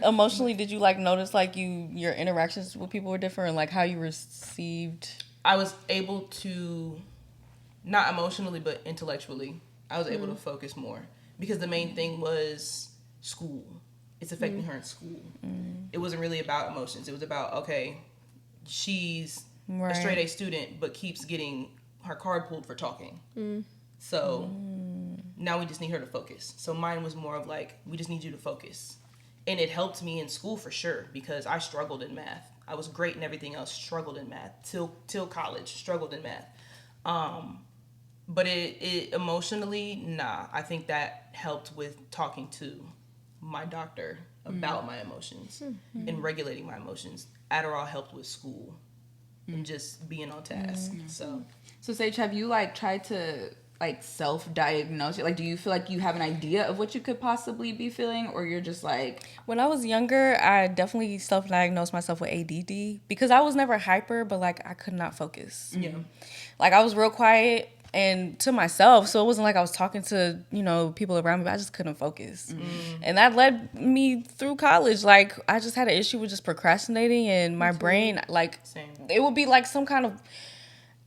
emotionally, did you like notice like your interactions with people were different, and like how you received? I was able to, not emotionally, but intellectually, I was able to focus more, because the main thing was school. It's affecting her in school. It wasn't really about emotions. It was about, okay, she's a straight A student, but keeps getting her card pulled for talking. So now we just need her to focus. So mine was more of like, we just need you to focus. And it helped me in school for sure, because I struggled in math. I was great in everything else, struggled in math. Till college, struggled in math. But it emotionally, I think that helped with talking to my doctor about my emotions and regulating my emotions. Adderall helped with school and just being on task. So Sage, have you like tried to like self-diagnose? Like, do you feel like you have an idea of what you could possibly be feeling, or you're just like... When I was younger, I definitely self-diagnosed myself with ADD, because I was never hyper, but like I could not focus. Like, I was real quiet and to myself, so it wasn't like I was talking to people around me, but I just couldn't focus. And that led me through college. Like, I just had an issue with just procrastinating, and my brain, like, it would be like some kind of,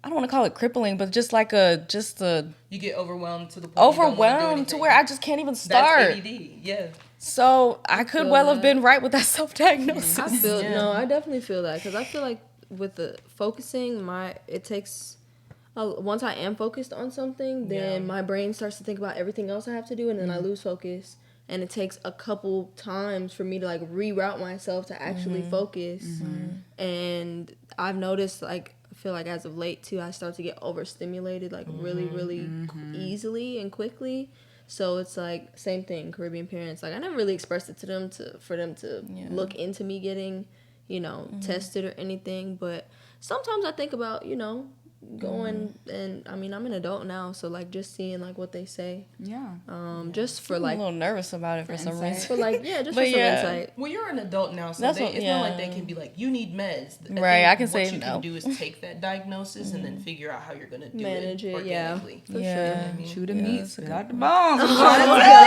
I don't want to call it crippling, but just like you get overwhelmed to the point to where I just can't even start. That's ADD, So I could well have been right with that self-diagnosis. I definitely feel that, because I feel like with the focusing, it takes... once I am focused on something, then my brain starts to think about everything else I have to do, and then I lose focus. And it takes a couple times for me to like reroute myself to actually focus. And I've noticed, like, I feel like as of late too, I start to get overstimulated like really, really easily and quickly. So it's like same thing, Caribbean parents. Like, I never really expressed it to them for them to look into me getting, tested or anything. But sometimes I think about, going and I mean I'm an adult now, so like just seeing like what they say. Yeah. Just for I'm like a little nervous about it for some insight. reason. for like just But for some yeah. insight. Well, you're an adult now, so That's it's what- not like yeah. they can be like, you need meds. Right, I can what say you no. can do is take that diagnosis and then figure out how you're going to do Manage it, yeah. organically. For Yeah. sure. You know what I mean? Chew the Yeah, meat, that's a spit good out the point. bones. I'm trying to tell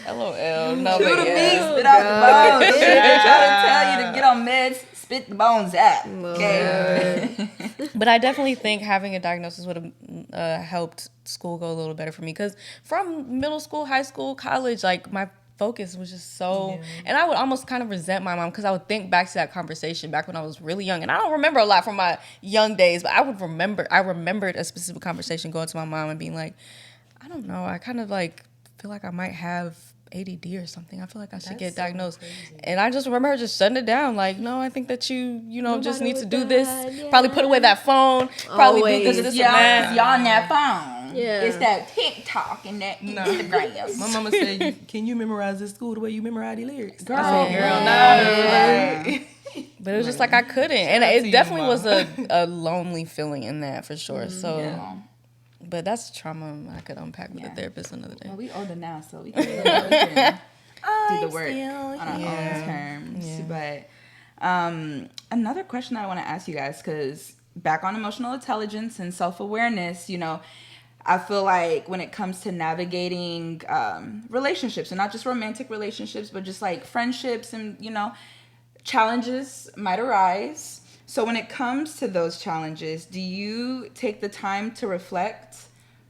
y'all. LOL. No, Chew but the meat, yeah. spit out the bones. They're trying to tell you to get on meds, spit the bones out. Okay. But I definitely think having a diagnosis would have helped school go a little better for me. Because from middle school, high school, college, like my focus was just so... And I would almost kind of resent my mom because I would think back to that conversation back when I was really young. And I don't remember a lot from my young days, but I remembered a specific conversation going to my mom and being like, I don't know, I kind of like feel like I might have ADD or something. I feel like I should get diagnosed. And I just remember her just shutting it down. Like, no, I think that you just Nobody need to with do that, this. yeah. Probably put away that phone. Probably Always. do this and Y'all, that. y'all on that phone. Yeah. It's that TikTok and that Instagram. My mama said, can you memorize this school the way you memorize the lyrics? Girl, I said, girl, nah. But it was just like I couldn't. And out to it you, definitely Mom. was a lonely feeling in that for sure. So, Yeah. but that's trauma I could unpack with a Yeah. therapist another day. Well, we older now, so we can do the work on our own terms. Yeah. But another question that I want to ask you guys, because back on emotional intelligence and self-awareness, I feel like when it comes to navigating relationships, and not just romantic relationships, but just like friendships and, challenges might arise. So when it comes to those challenges, do you take the time to reflect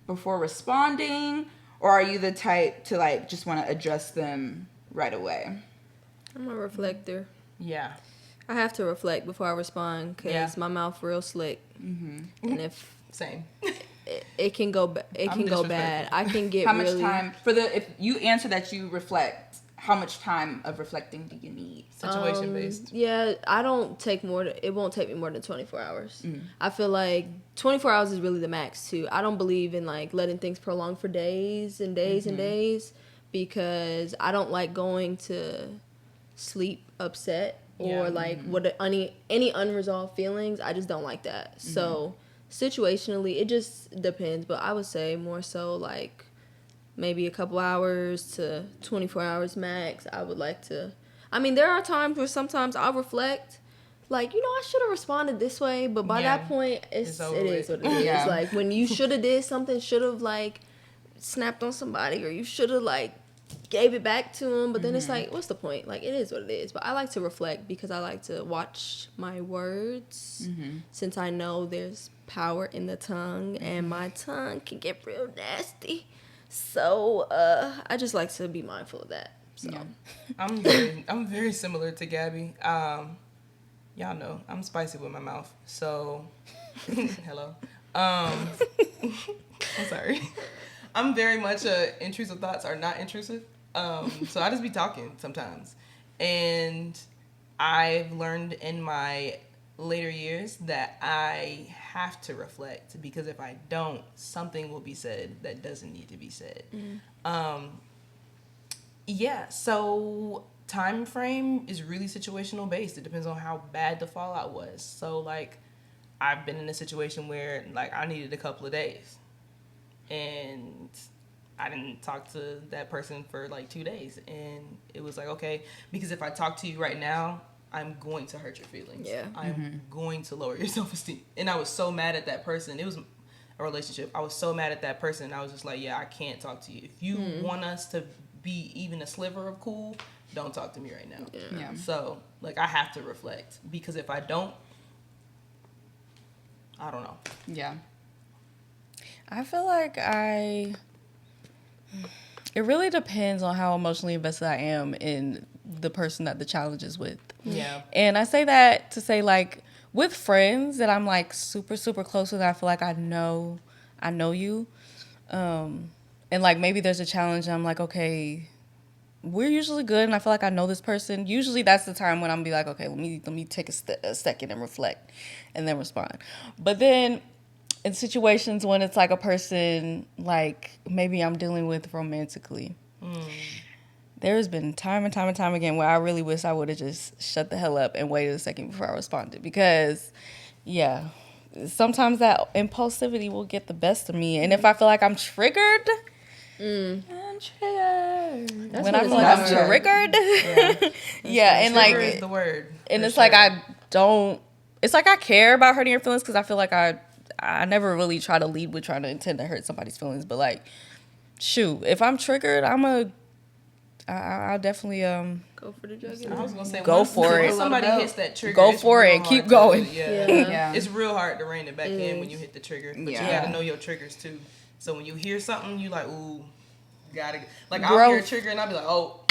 before responding? Or are you the type to like just want to address them right away? I'm a reflector. Yeah. I have to reflect before I respond because Yeah. my mouth real slick, and if Same. it can go, it I'm can go bad. I can get How much really, time if you answer that you reflect? How much time of reflecting do you need? Situation based. Yeah, I don't take it won't take me more than 24 hours. I feel like 24 hours is really the max too. I don't believe in like letting things prolong for days and days and days because I don't like going to sleep upset or like any unresolved feelings. I just don't like that. So situationally, it just depends. But I would say more so like maybe a couple hours to 24 hours max. I would like to. I mean, there are times where sometimes I'll reflect, like, I should have responded this way, but by that point, it is what it is. Yeah. Like, when you should have did something, should have, like, snapped on somebody, or you should have, like, gave it back to them, but then it's like, what's the point? Like, it is what it is. But I like to reflect because I like to watch my words, since I know there's power in the tongue, and my tongue can get real nasty. So, I just like to be mindful of that. So. Yeah. I'm very similar to Gabby. Y'all know I'm spicy with my mouth. So, hello. I'm sorry. I'm very much intrusive thoughts are not intrusive. So I just be talking sometimes, and I've learned in my later years that I have to reflect because if I don't, something will be said that doesn't need to be said. Yeah, so time frame is really situational based. It depends on how bad the fallout was. So, like, I've been in a situation where, like, I needed a couple of days. And I didn't talk to that person for, like, 2 days. And it was like, okay, because if I talk to you right now, I'm going to hurt your feelings. Yeah. I'm going to lower your self-esteem. And I was so mad at that person. It was a relationship. I was so mad at that person. I was just like, yeah, I can't talk to you. If you want us to be even a sliver of cool, don't talk to me right now. Yeah. So, like, I have to reflect because if I don't, I don't know. Yeah. I feel like it really depends on how emotionally invested I am in the person that the challenge is with. Yeah. And I say that to say, like, with friends that I'm, like, super, super close with, I feel like I know you. And, like, maybe there's a challenge and I'm like, okay, we're usually good and I feel like I know this person. Usually that's the time when I'm be like, okay, let me take a second and reflect and then respond. But then in situations when it's like a person, like, maybe I'm dealing with romantically, there's been time and time again where I really wish I would have just shut the hell up and waited a second before I responded because yeah, sometimes that impulsivity will get the best of me. And if I feel like I'm triggered, I'm triggered. That's when when I it's feel like I'm hard. triggered, yeah, and Trigger like, is the word. and for it's like sure. I don't. It's like I care about hurting your feelings because I feel like I never really try to lead with trying to intend to hurt somebody's feelings. But like, shoot, if I'm triggered, I'll definitely Go for the drug. I was gonna say, Go once for it. somebody Load it hits that trigger, Go it's for real it. Keep hard going. yeah. Yeah. It's real hard to rein it back in when is. you hit the trigger. But Yeah. you gotta know your triggers too. So when you hear something, you like, ooh, gotta. Like I'll hear a Growth. trigger and I'll be like, oh,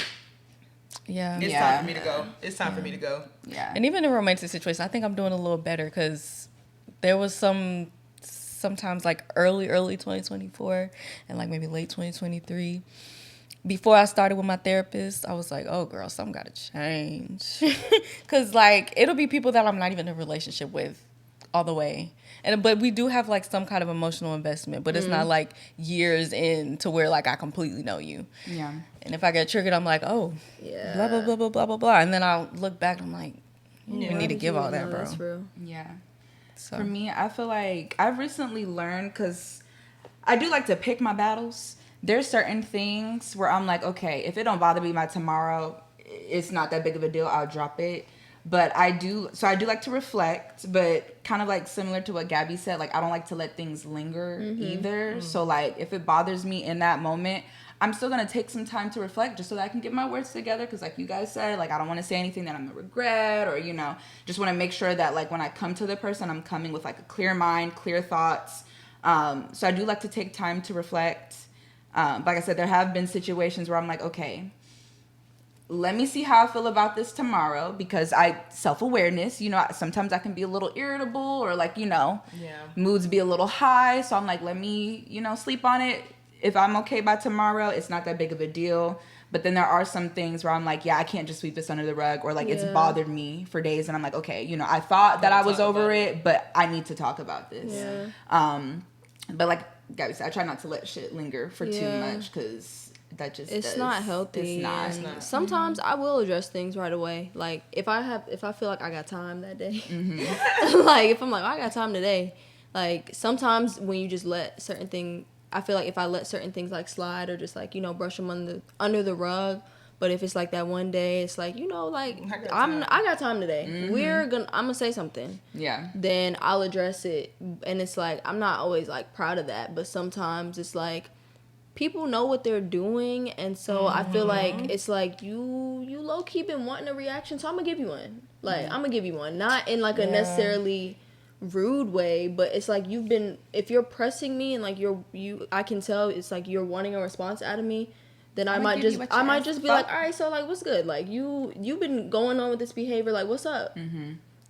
yeah. it's Yeah. time for me to go. It's time for me to go. Yeah. And even in romantic situations, I think I'm doing a little better because there was sometimes like early 2024 and like maybe late 2023. Before I started with my therapist, I was like, oh, girl, something got to change. Because, like, it'll be people that I'm not even in a relationship with all the way. But we do have, like, some kind of emotional investment. But it's not, like, years in to where, like, I completely know you. Yeah. And if I get triggered, I'm like, oh, Yeah. blah, blah, blah, blah, blah, blah, blah. And then I'll look back and I'm like, we need to give all that, bro. That's real. Yeah. So, For me, I feel like I've recently learned, because I do like to pick my battles. There's certain things where I'm like, okay, if it don't bother me by tomorrow, it's not that big of a deal. I'll drop it. But I do like to reflect, but kind of like similar to what Gabby said, like I don't like to let things linger either. So like if it bothers me in that moment, I'm still going to take some time to reflect just so that I can get my words together. Because like you guys said, like I don't want to say anything that I'm going to regret, or, you know, just want to make sure that like when I come to the person, I'm coming with like a clear mind, clear thoughts. So I do like to take time to reflect. Like I said, there have been situations where I'm like, okay, let me see how I feel about this tomorrow, because self-awareness, you know, sometimes I can be a little irritable, or like, you know, moods be a little high. So I'm like, let me, you know, sleep on it. If I'm okay by tomorrow, it's not that big of a deal. But then there are some things where I'm like, yeah, I can't just sweep this under the rug, or like it's bothered me for days. And I'm like, okay, you know, I thought that I was over it, but I need to talk about this. Yeah. But like Gabby said, I try not to let shit linger for too Yeah. much, because that just It's not healthy. It's not. And sometimes I will address things right away. Like if I feel like I got time that day, like if I'm like, oh, I got time today. Like sometimes when you just let certain things, I feel like if I let certain things like slide, or just like, you know, brush them under the rug. But if it's like that one day, it's like, you know, like I got time today. I'm gonna say something. Yeah. Then I'll address it. And it's like, I'm not always like proud of that, but sometimes it's like people know what they're doing, and so I feel like it's like you low key been wanting a reaction, so I'm gonna give you one. Like I'm gonna give you one, not in like a necessarily rude way, but it's like if you're pressing me and like I can tell it's like you're wanting a response out of me. Then I might just be like, all right, so like, what's good? Like you've been going on with this behavior, like what's up?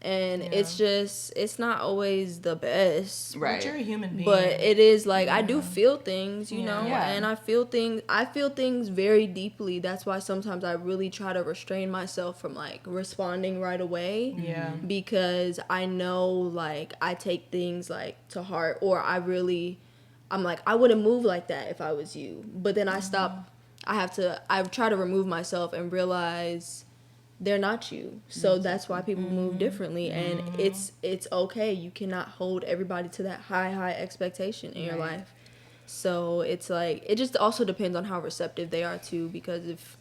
And it's not always the best, Right. But you're a human being. but it is like I do feel things, you know, Yeah. and I feel things very deeply. That's why sometimes I really try to restrain myself from like responding right away. Yeah. Because I know like I take things like to heart, or I'm like, I wouldn't move like that if I was you. But then I stop. I try to remove myself and realize they're not you. So that's why people move differently. And it's okay. You cannot hold everybody to that high expectation in your life. So it's like, it just also depends on how receptive they are too. Because if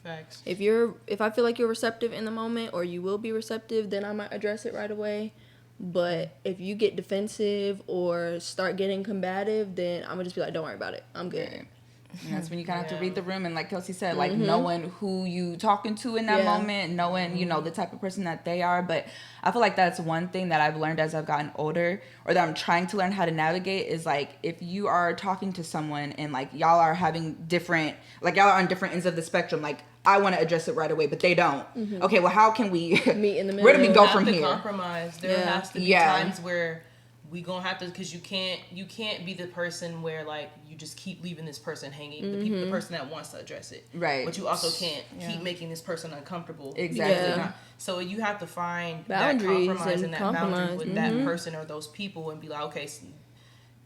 I feel like you're receptive in the moment, or you will be receptive, then I might address it right away. But if you get defensive or start getting combative, then I'm gonna just be like, don't worry about it. I'm good. Right. And that's when you kind of have to read the room, and like Kelsey said, like knowing who you talking to in that moment, knowing, you know, the type of person that they are. But I feel like that's one thing that I've learned as I've gotten older, or that I'm trying to learn how to navigate, is like if you are talking to someone and like y'all are having different, like y'all are on different ends of the spectrum, like I want to address it right away, but they don't. Okay, well, how can we meet in the middle? Where do we go from here? Compromise. There has to be times where we gonna have to, because you can't be the person where like you just keep leaving this person hanging, the person that wants to address it, right? But you also can't keep making this person uncomfortable, exactly. So you have to find boundaries that compromise and that boundary with that mm-hmm. person or those people, and be like, okay, so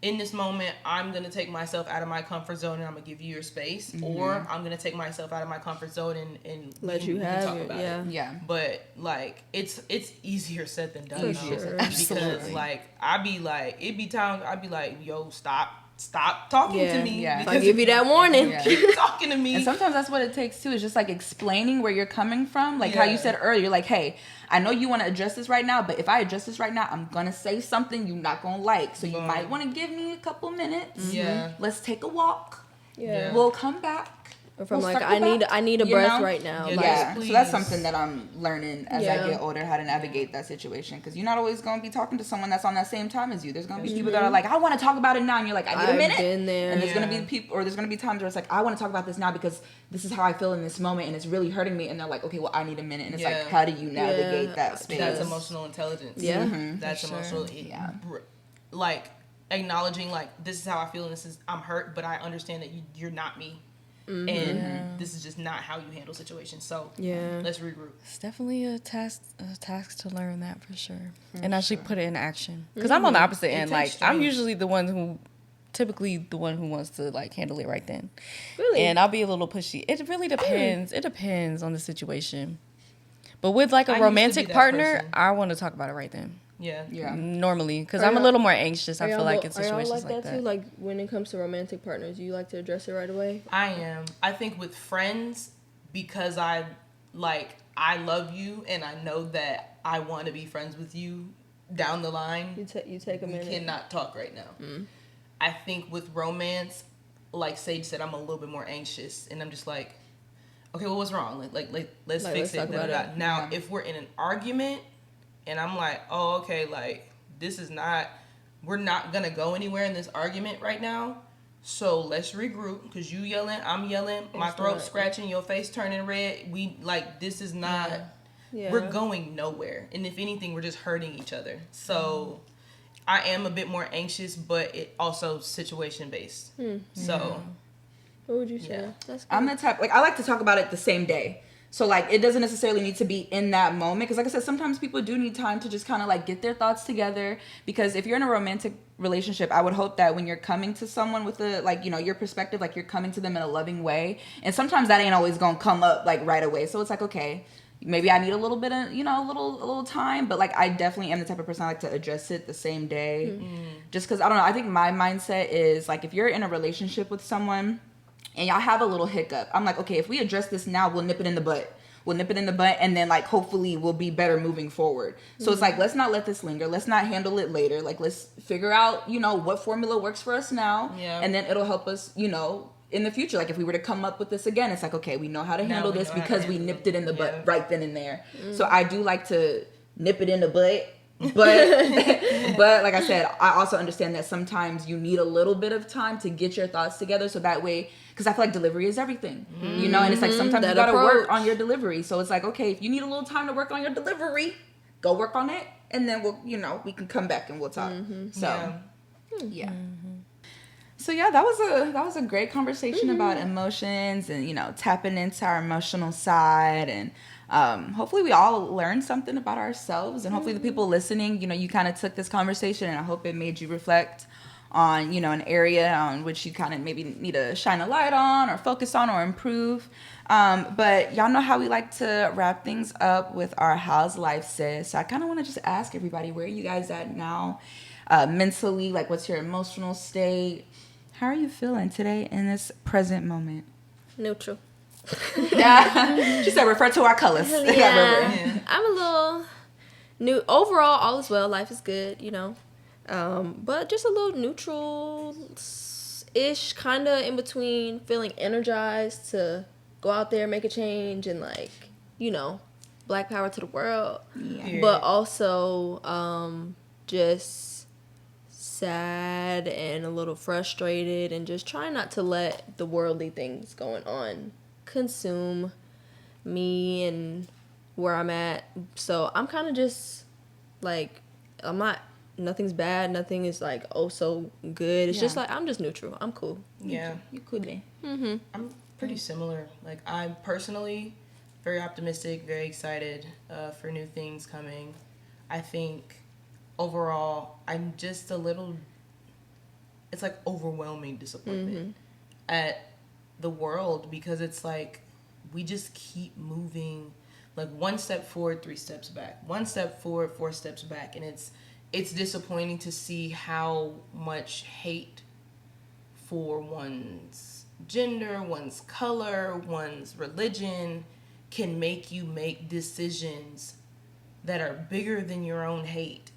in this moment, I'm going to take myself out of my comfort zone and I'm going to give you your space. Or I'm going to take myself out of my comfort zone and Let we you can have talk it, about yeah. it. Yeah. But, like, it's easier said than done. For though. sure. Because, Absolutely. like, it'd be times I'd be like, yo, stop talking Yeah. to me. Yeah. If Because I give you that warning. Yeah. keep talking to me. And sometimes that's what it takes too, is just like explaining where you're coming from. Like how you said earlier, like, hey, I know you want to address this right now, but if I address this right now, I'm going to say something you're not going to like. So you might want to give me a couple minutes. Yeah. Let's take a walk. Yeah. We'll come back. Or from We'll like, circle back, I need a you breath know? right now. Yeah. Like, Yeah, Please. so that's something that I'm learning as I Yeah. get older, how to navigate that situation. Because you're not always going to be talking to someone that's on that same time as you. There's going to be people that are like, I want to talk about it now. And you're like, I need a I've minute. been there. And there's going to Yeah. be people, or there's going to be times where it's like, I want to talk about this now because this is how I feel in this moment and it's really hurting me. And they're like, okay, well, I need a minute. And it's Yeah. like, how do you navigate Yeah. that space? That's emotional intelligence. Yeah. That's sure. emotional. Like acknowledging like this is how I feel and I'm hurt, but I understand that you're not me, and this is just not how you handle situations. So Yeah. let's regroup. It's definitely a task to learn that for sure, and actually put it in action. Because I'm on the opposite end. Like takes I'm strength. usually typically the one who wants to like handle it right then, Really? and I'll be a little pushy. It really depends. It depends on the situation. But with like I a used to be romantic that partner, person. I want to talk about it right then. Yeah. Yeah. Normally, because Are I'm a y'all- little more anxious. I Are feel y'all like bo- in are y'all situations like like that too? Like when it comes to romantic partners, you like to address it right away? I am. I think with friends, because I love you and I know that I want to be friends with you down the line. You take a We minute. cannot talk right now. I think with romance, like Sage said, I'm a little bit more anxious, and I'm just like, okay, well, what's wrong? Let's Like, fix let's talk it. about Da, da, it. da. Now, if we're in an argument, and I'm like, oh, okay, like we're not gonna go anywhere in this argument right now. So let's regroup, because you yelling, I'm yelling, my throat's not- scratching, your face turning red. This is not. Yeah. We're going nowhere, and if anything, we're just hurting each other. So I am a bit more anxious, but it also situation based. So What would you say? Yeah. That's good. I'm the type, like, I like to talk about it the same day. So, like, it doesn't necessarily need to be in that moment. Because, like I said, sometimes people do need time to just kind of, like, get their thoughts together. Because if you're in a romantic relationship, I would hope that when you're coming to someone with a, like, you know, your perspective, like, you're coming to them in a loving way. And sometimes that ain't always going to come up, like, right away. So it's like, okay, maybe I need a little bit of, you know, a little time. But, like, I definitely am the type of person I like to address it the same day. Just because, I don't know, I think my mindset is, like, if you're in a relationship with someone and y'all have a little hiccup, I'm like, okay, if we address this now, we'll nip it in the butt. And then, like, hopefully we'll be better moving forward. So it's like, let's not let this linger. Let's not handle it later. Like, let's figure out, you know, what formula works for us now. Yeah. And then it'll help us, you know, in the future. Like, if we were to come up with this again, it's like, okay, we know how to handle we this know how to because we handle nipped it. it in the butt Yeah. right then and there. So I do like to nip it in the butt. But but like I said, I also understand that sometimes you need a little bit of time to get your thoughts together, so that way, because I feel like delivery is everything, you know, and it's like sometimes you That gotta work approach. on your delivery. So it's like, okay, if you need a little time to work on your delivery, go work on it, and then we'll, you know, we can come back and we'll talk. So yeah. So yeah, that was a great conversation about emotions and, you know, tapping into our emotional side, and hopefully we all learned something about ourselves, and hopefully the people listening, you know, you kind of took this conversation and I hope it made you reflect on, you know, an area on which you kind of maybe need to shine a light on or focus on or improve. But y'all know how we like to wrap things up with our how's life sis. So I kind of want to just ask everybody, where are you guys at now mentally? Like, what's your emotional state? How are you feeling today in this present moment? Neutral. Yeah. She said refer to our colors. Yeah. I'm a little new. Overall, all is well. Life is good, you know. But just a little neutral-ish, kind of in between feeling energized to go out there, make a change, and, like, you know, black power to the world. Yeah. But also just sad and a little frustrated, and just trying not to let the worldly things going on consume me and where I'm at. So I'm kind of just like, nothing's bad, nothing is like oh so good. It's just Yeah. like I'm just neutral. I'm cool. yeah, You could be. I'm pretty similar. Like, I'm personally very optimistic, very excited for new things coming. I think overall I'm just a little overwhelming disappointment at the world, because it's like we just keep moving like one step forward, 3 steps back, one step forward, 4 steps back, and it's disappointing to see how much hate for one's gender, one's color, one's religion can make you make decisions that are bigger than your own hate.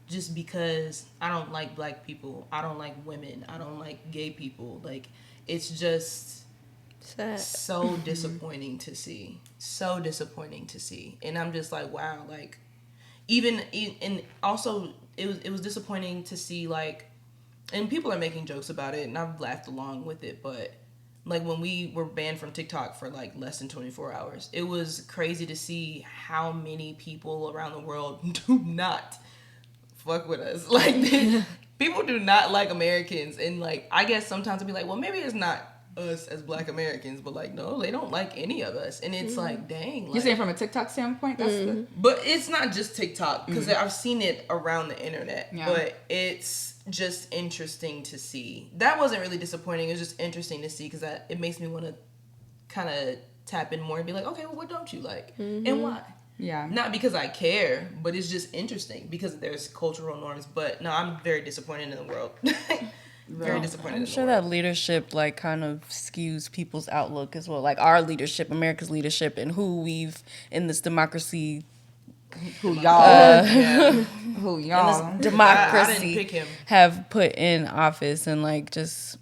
Just because I don't like black people, I don't like women, I don't like gay people. like it's just Sad. so disappointing to see, and I'm just like, wow. Like and also it was disappointing to see, like, and people are making jokes about it and I've laughed along with it, but like when we were banned from TikTok for like less than 24 hours, it was crazy to see how many people around the world do not fuck with us. Like, people do not like Americans, and like I guess sometimes I'll be like, well, maybe it's not us as Black Americans, but like, no, they don't like any of us, and it's like, dang. Like, You're saying from a TikTok standpoint? That's but it's not just TikTok, because I've seen it around the internet. Yeah. But it's just interesting to see. That wasn't really disappointing. It was just interesting to see, because it makes me want to kind of tap in more and be like, okay, well, what don't you like and why? Yeah. Not because I care, but it's just interesting because there's cultural norms. But no, I'm very disappointed in the world. Very disappointed. I'm sure that leadership like kind of skews people's outlook as well. Like our leadership, America's leadership, and who we've in this democracy, Who y'all? Who in y'all? this democracy I didn't pick him. have put in office, and like just,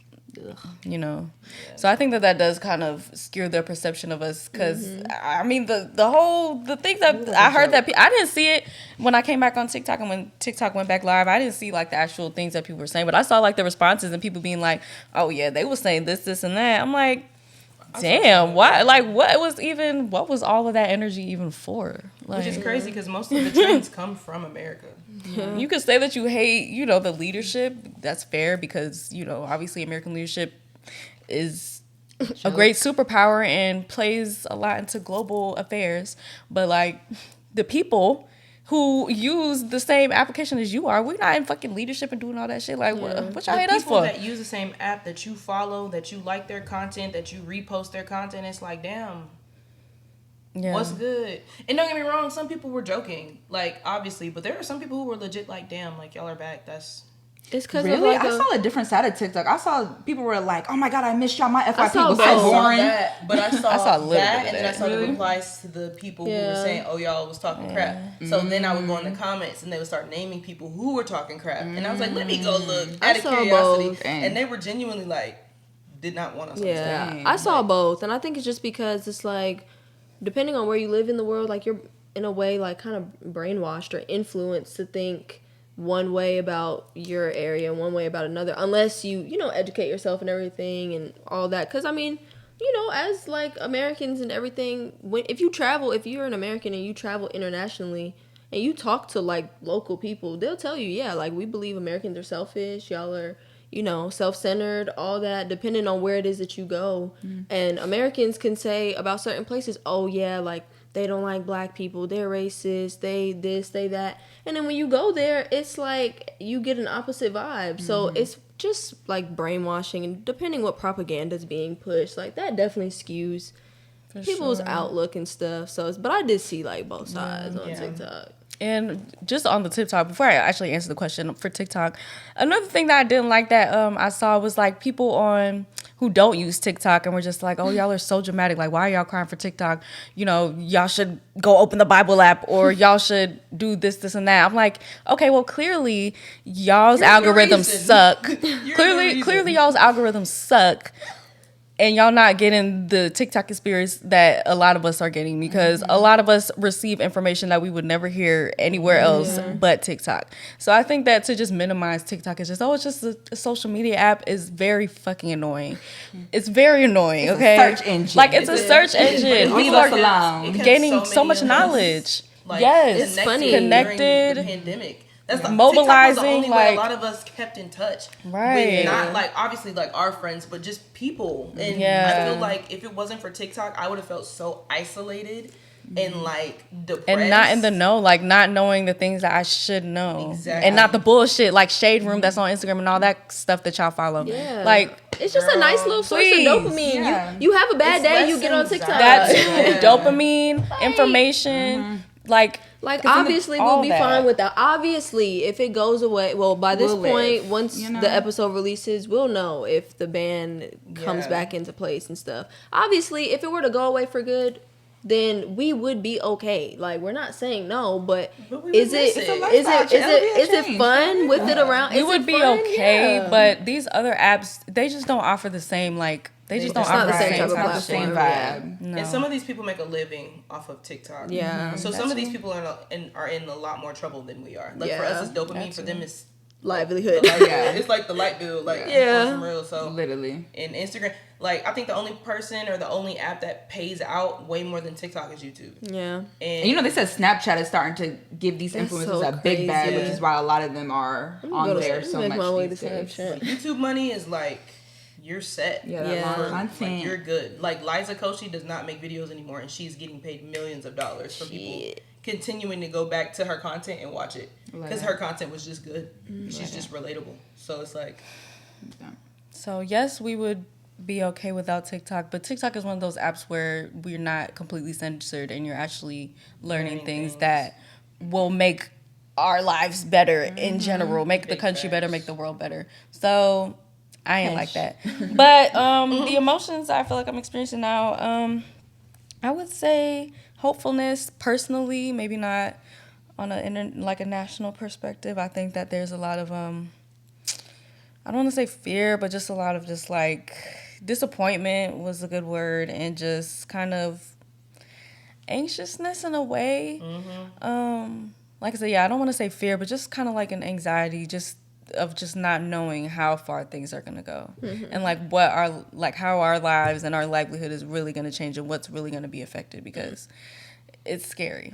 you know. So I think that does kind of skew their perception of us, because I mean the thing that I heard that I didn't see it when I came back on TikTok, and when TikTok went back live, I didn't see like the actual things that people were saying, but I saw like the responses and people being like, oh yeah, they were saying this and that. I'm like, damn, why? Like, what was all of that energy even for? Like, Which is crazy, because most of the trends come from America. you could say that you hate, you know, the leadership. That's fair, because, you know, obviously American leadership is a great superpower and plays a lot into global affairs. But like the people who use the same application as you are, we're not in fucking leadership and doing all that shit. Like, what y'all hate us People for? that use the same app that you follow, that you like their content, that you repost their content, it's like, damn. Yeah. What's good? And don't get me wrong, some people were joking, like, obviously, but there are some people who were legit like, damn, like, y'all are back. It's because Really? of like I saw a different side of TikTok. I saw people were like, "Oh my god, I missed y'all. My FYP saw was both. so boring." But I saw, I saw a little that, bit of and then I that. saw the replies to the people who were saying, "Oh, y'all was talking crap." So then I would go in the comments, and they would start naming people who were talking crap, and I was like, "Let me go look out of saw curiosity." both. And they were genuinely like, did not want us. On Yeah, stage. I saw both, and I think it's just because it's like, depending on where you live in the world, like you're in a way like kind of brainwashed or influenced to think one way about your area and one way about another, unless you know, educate yourself and everything and all that. Because I mean, you know, as like Americans and everything, if you're an American and you travel internationally and you talk to like local people, they'll tell you, yeah, like, we believe Americans are selfish, y'all are, you know, self-centered, all that, depending on where it is that you go. And Americans can say about certain places, oh yeah, like, they don't like black people, they're racist, they this, they that. And then when you go there, it's like you get an opposite vibe. So it's just like brainwashing, and depending what propaganda is being pushed, like that definitely skews people's outlook and stuff. So, but I did see like both sides on TikTok. And just on the TikTok, before I actually answer the question for TikTok, another thing that I didn't like that I saw was like people who don't use TikTok and were just like, oh, y'all are so dramatic. Like, why are y'all crying for TikTok? You know, y'all should go open the Bible app, or y'all should do this, and that. I'm like, okay, well, clearly y'all's algorithms suck. Clearly y'all's algorithms suck. And y'all not getting the TikTok experience that a lot of us are getting, because a lot of us receive information that we would never hear anywhere else but TikTok. So I think that to just minimize TikTok is just, it's just a social media app, is very fucking annoying. It's very annoying, It's okay? a search engine. Like, it's a search engine. Leave People us are alone. gaining so much knowledge. Yes, it's funny. Connected. Connected. The pandemic. That's like, Mobilizing, TikTok was the only way like, a lot of us kept in touch. Right. With not like, obviously, like our friends, but just people. And I feel like if it wasn't for TikTok, I would have felt so isolated and like depressed and not in the know, like not knowing the things that I should know, Exactly. and not the bullshit like Shade Room that's on Instagram and all that stuff that y'all follow. Yeah. Like It's just a nice little source please. of dopamine. Yeah. You have a bad It's day, you less get on TikTok. that too, Yeah. dopamine, information, like Like 'cause in the- obviously all we'll be that. fine with that. Obviously, if it goes away, well, by this We'll point, live, once you know? the episode releases, we'll know if the ban comes Yeah. back into place and stuff. Obviously, if it were to go away for good, then we would be okay. Like we're not saying no, but But we is would it miss is it. it It's a lifestyle is it change. is it Change. fun with it around? we Is would it be fun? okay, Yeah. but these other apps, they just don't offer the same like they just don't It's offer not the same type It's of not the same platform, vibe. No. And some of these people make a living off of TikTok. Yeah. So some of these people are in a lot more trouble than we are. Like for us, it's dopamine. For them, it's livelihood. Yeah. It's like the light bill. Like Yeah. on some real. So Literally. in Instagram, like I think the only person or the only app that pays out way more than TikTok is YouTube. Yeah. And you know, they said Snapchat is starting to give these That's influencers so a big bag, crazy. which is why a lot of them are Go on to- there so make much my way these to days. Snapchat. YouTube money is like you're set. Yeah, Yeah. that For, content. like you're good. Like Liza Koshy does not make videos anymore, and she's getting paid millions of dollars from people continuing to go back to her content and watch it because her content was just good. She's just relatable. So it's like, So yes, we would be okay without TikTok, but TikTok is one of those apps where we're not completely censored and you're actually learning things that will make our lives better in general, make the Big country better, facts. make the world better. So I ain't like that. But the emotions I feel like I'm experiencing now, I would say hopefulness personally, maybe not on a national perspective. I think that there's a lot of I don't want to say fear, but just a lot of just like disappointment was a good word, and just kind of anxiousness in a way. Like I said, yeah, I don't want to say fear, but just kind of like an anxiety, just of just not knowing how far things are gonna go, and like how our lives and our livelihood is really gonna change, and what's really gonna be affected, because it's scary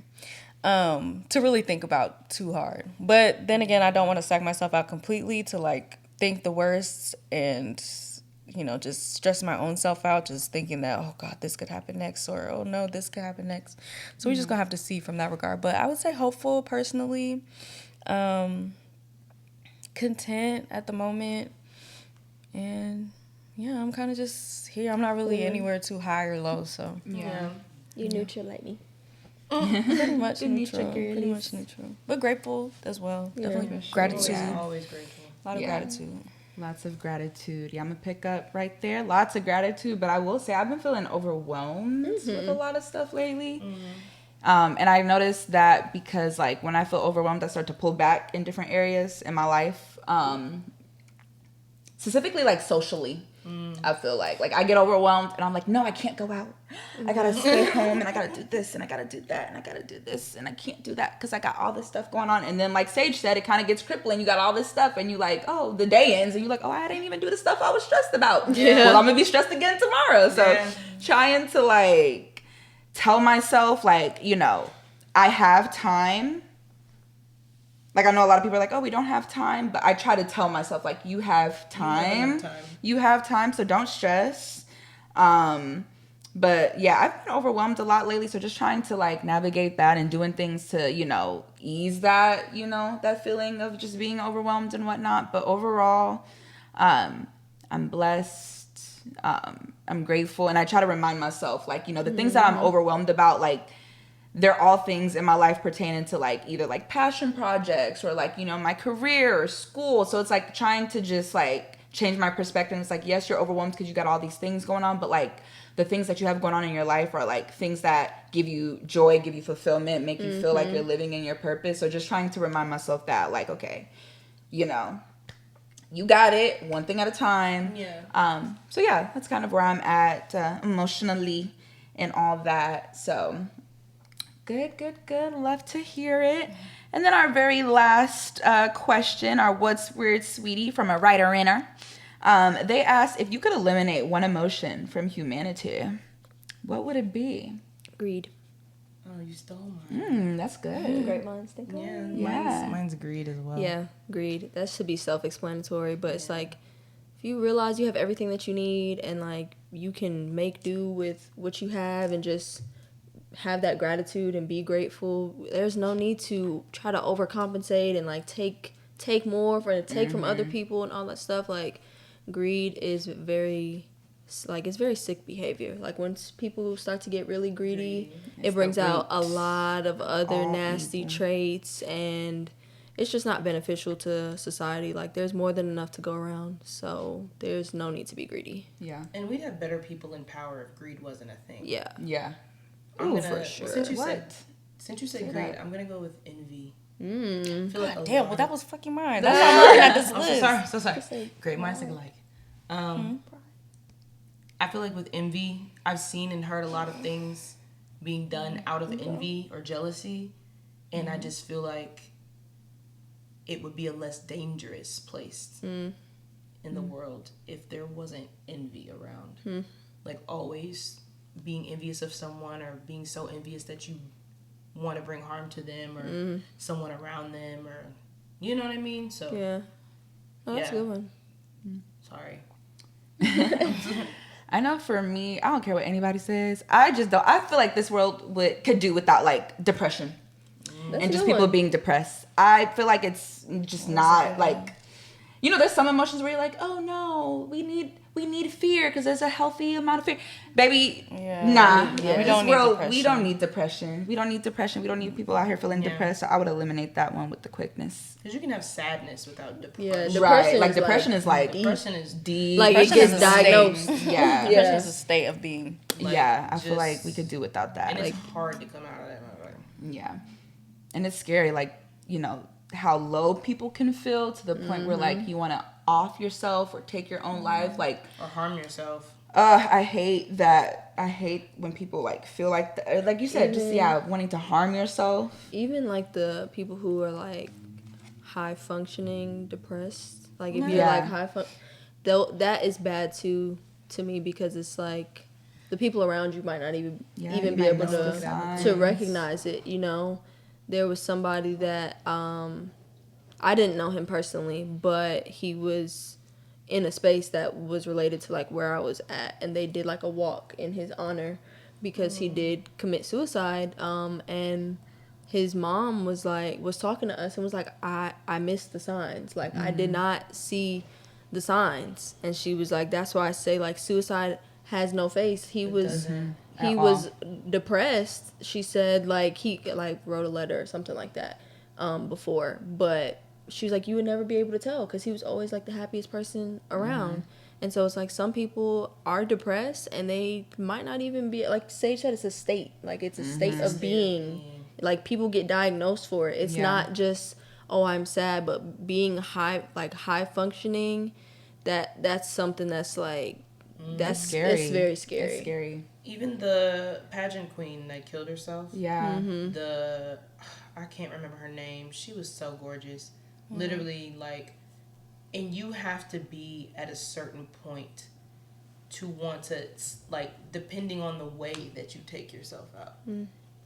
to really think about too hard. But then again, I don't want to psych myself out completely to like think the worst and just stress my own self out, just thinking that, oh God, this could happen next, or oh no, this could happen next. So we just gonna have to see from that regard. But I would say hopeful personally, content at the moment, and yeah, I'm kind of just here. I'm not really anywhere too high or low, so Yeah. You neutral like me. pretty much Good neutral, neutral pretty girlies. much neutral, but grateful as well. Definitely for sure. gratitude, Yeah. always grateful. a lot of Yeah. gratitude. Lots of gratitude. Yeah, I'm gonna pick up right there. Lots of gratitude, but I will say I've been feeling overwhelmed with a lot of stuff lately. And I noticed that because like when I feel overwhelmed, I start to pull back in different areas in my life. Specifically like socially. I feel like I get overwhelmed and I'm like, no, I can't go out. I gotta stay home and I gotta do this and I gotta do that and I gotta do this and I can't do that because I got all this stuff going on. And then like Sage said, it kind of gets crippling. You got all this stuff and you like, oh, the day ends and you're like, oh, I didn't even do the stuff I was stressed about. Yeah. Well, I'm gonna be stressed again tomorrow. So Yeah. trying to like tell myself like, I have time. Like, I know a lot of people are like, oh, we don't have time. But I try to tell myself, like, you have time. You have time, so don't stress. But, yeah, I've been overwhelmed a lot lately. So just trying to, like, navigate that and doing things to, ease that, that feeling of just being overwhelmed and whatnot. But overall, I'm blessed. I'm grateful. And I try to remind myself, like, the things that I'm overwhelmed about, like, they're all things in my life pertaining to like either like passion projects or like, my career or school. So it's like trying to just like change my perspective. It's like, yes, you're overwhelmed because you got all these things going on, but like the things that you have going on in your life are like things that give you joy, give you fulfillment, make you feel like you're living in your purpose. So just trying to remind myself that like, okay, you got it, one thing at a time. Yeah. So yeah, that's kind of where I'm at emotionally and all that. So Good. Love to hear it. And then our very last question, our What's Weird Sweetie from a writer-inner. They asked, if you could eliminate one emotion from humanity, what would it be? Greed. Oh, you stole mine. That's good. Great minds think alike. Yeah. Mine's greed as well. Yeah, greed. That should be self-explanatory, but it's like if you realize you have everything that you need and like you can make do with what you have and just have that gratitude and be grateful. There's no need to try to overcompensate and like take more from other people and all that stuff. Like greed is very it's very sick behavior. Like once people start to get really greedy, it brings out a lot of other nasty traits, and it's just not beneficial to society. Like there's more than enough to go around, so there's no need to be greedy. Yeah. And we'd have better people in power if greed wasn't a thing. Yeah. Yeah. For sure. Since you What? said greed, I'm gonna go with envy. Mm. I feel like God a damn, lot well, that of- was fucking mine. That's why I'm looking at this I'm list. so sorry. Great minds think alike. I feel like with envy, I've seen and heard a lot of things being done out of envy or jealousy, and I just feel like it would be a less dangerous place in the world if there wasn't envy around. Like always being envious of someone or being so envious that you want to bring harm to them or someone around them, or you know what I mean? So Yeah. Oh, that's a Yeah. good one. sorry. I know for me, I don't care what anybody says. I just don't. I feel like this world could do without like depression That's and a just good people one. being depressed. I feel like it's just not like, you know, there's some emotions where you're like, oh no, we need fear because there's a healthy amount of fear. Baby, nah. We This don't need world, depression. we don't need depression. We don't need depression. We don't need people out here feeling depressed. So I would eliminate that one with the quickness. Because you can have sadness without depression. Yeah, Right. depression Like is depression is like Depression is deep. like it Depression gets is a state. diagnosed. Yeah. Yeah. Depression is a state of being. like, Yeah. I feel just- like we could do without that. And Like, it's hard to come out of that. Motherfucker. yeah. And it's scary, like, you know, how low people can feel to the point where, like, you want to off yourself or take your own life. Like, Or harm yourself. I hate that. I hate when people, like, feel like, like you said, just, wanting to harm yourself. Even like the people who are like high functioning depressed, like if you're Yeah. like that is bad too to me, because it's like the people around you might not even Yeah, even you be might able miss the signs. to recognize it. You know, there was somebody that I didn't know him personally, but he was in a space that was related to like where I was at, and they did like a walk in his honor because he did commit suicide. And his mom was talking to us and was like, I missed the signs. Like I did not see the signs. And she was like, that's why I say like suicide has no face. He was depressed. She said like he like wrote a letter or something like that before, but she was like, you would never be able to tell because he was always like the happiest person around. And so it's like some people are depressed and they might not even be, like Sage said, it's a state. Like it's a state of being. Like people get diagnosed for it. It's not just, oh, I'm sad, but being high functioning, that's something that's like, that's scary. It's very scary. It's scary. Even the pageant queen that killed herself. Yeah. I can't remember her name. She was so gorgeous. Literally, like, and you have to be at a certain point to want to, like, depending on the way that you take yourself out.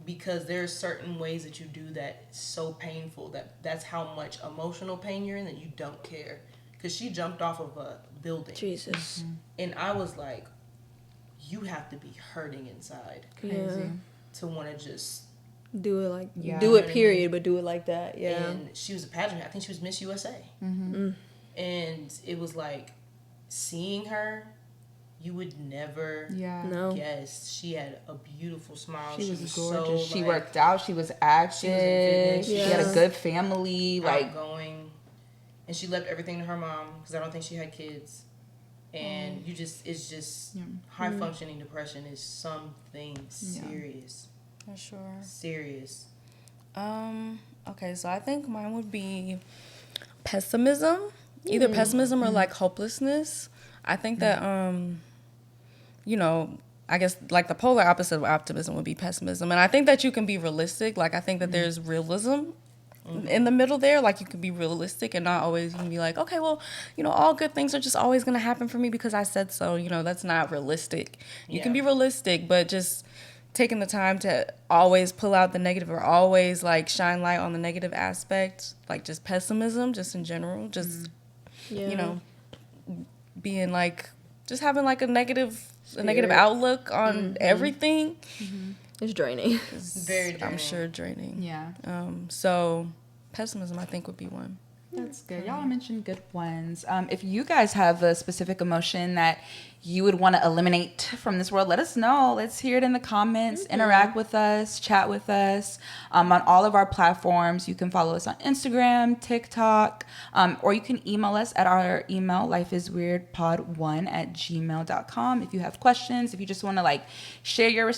Because there are certain ways that you do that so painful that's how much emotional pain you're in that you don't care. Because she jumped off of a building. Jesus. And I was like, you have to be hurting inside Yeah. to want to just... Do it like, Yeah. do it period, but do it like that. Yeah. And she was a pageant. I think she was Miss USA. Mm-hmm. And it was like, seeing her, you would never Yeah. No. guess. She had a beautiful smile. She was gorgeous. So, She like, worked out. She was active. She was in fitness. She had a Yeah. good family. Like, outgoing. And she left everything to her mom because I don't think she had kids. And it's just high functioning depression is something serious. For sure. Serious. Okay, so I think mine would be pessimism. Either pessimism or like hopelessness. I think that you know, I guess like the polar opposite of optimism would be pessimism. And I think that you can be realistic. Like I think that there's realism in the middle there. Like you can be realistic and not always you can be like, okay, well, you know, all good things are just always gonna happen for me because I said so. You know, that's not realistic. You can be realistic, but just taking the time to always pull out the negative or always like shine light on the negative aspect, like just pessimism, just in general, just you know, being like just having like a negative outlook on everything. It's draining. Very draining. I'm sure draining. Yeah. So pessimism, I think, would be one. That's good. Y'all mentioned good ones. If you guys have a specific emotion that you would want to eliminate from this world, let us know. Let's hear it in the comments. Interact with us. Chat with us. On all of our platforms, you can follow us on Instagram, TikTok, or you can email us at our email, lifeisweirdpod1@gmail.com. If you have questions, if you just want to like share your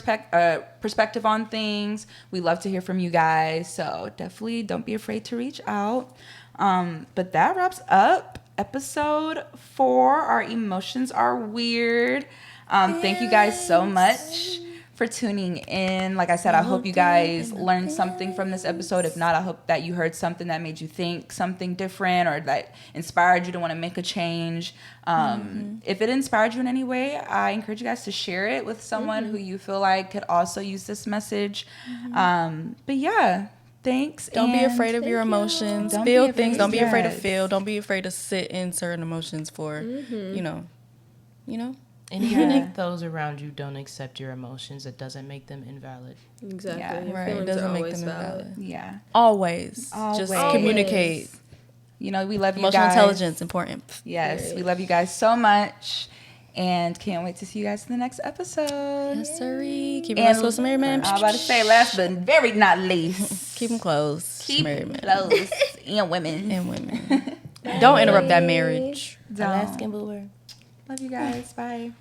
perspective on things, we love to hear from you guys. So definitely don't be afraid to reach out. But that wraps up episode 4. Our emotions are weird. Thank you guys so much for tuning in. Like I said, I hope you guys learned something from this episode. If not, I hope that you heard something that made you think something different or that inspired you to want to make a change. If it inspired you in any way, I encourage you guys to share it with someone who you feel like could also use this message. But yeah. Thanks. Don't be afraid of your emotions. Don't Feel be afraid- things. Don't be afraid to yes. feel. Don't be afraid to sit in certain emotions for, you know. And even if those around you don't accept your emotions, it doesn't make them invalid. Exactly. Yeah. Your Right. It feelings doesn't are make always them valid. invalid. Yeah. Always. Just Always. communicate. You know, we love you Emotional guys. intelligence, important. Yes, we love you guys so much. And can't wait to see you guys in the next episode. Yes, sirree. Keep And- it close, married man. I'm about to say last but very not least. Keep them close. Keep married man. close. And women. And women. Don't interrupt that marriage. Don't. Alaskan booer. Love you guys. Bye.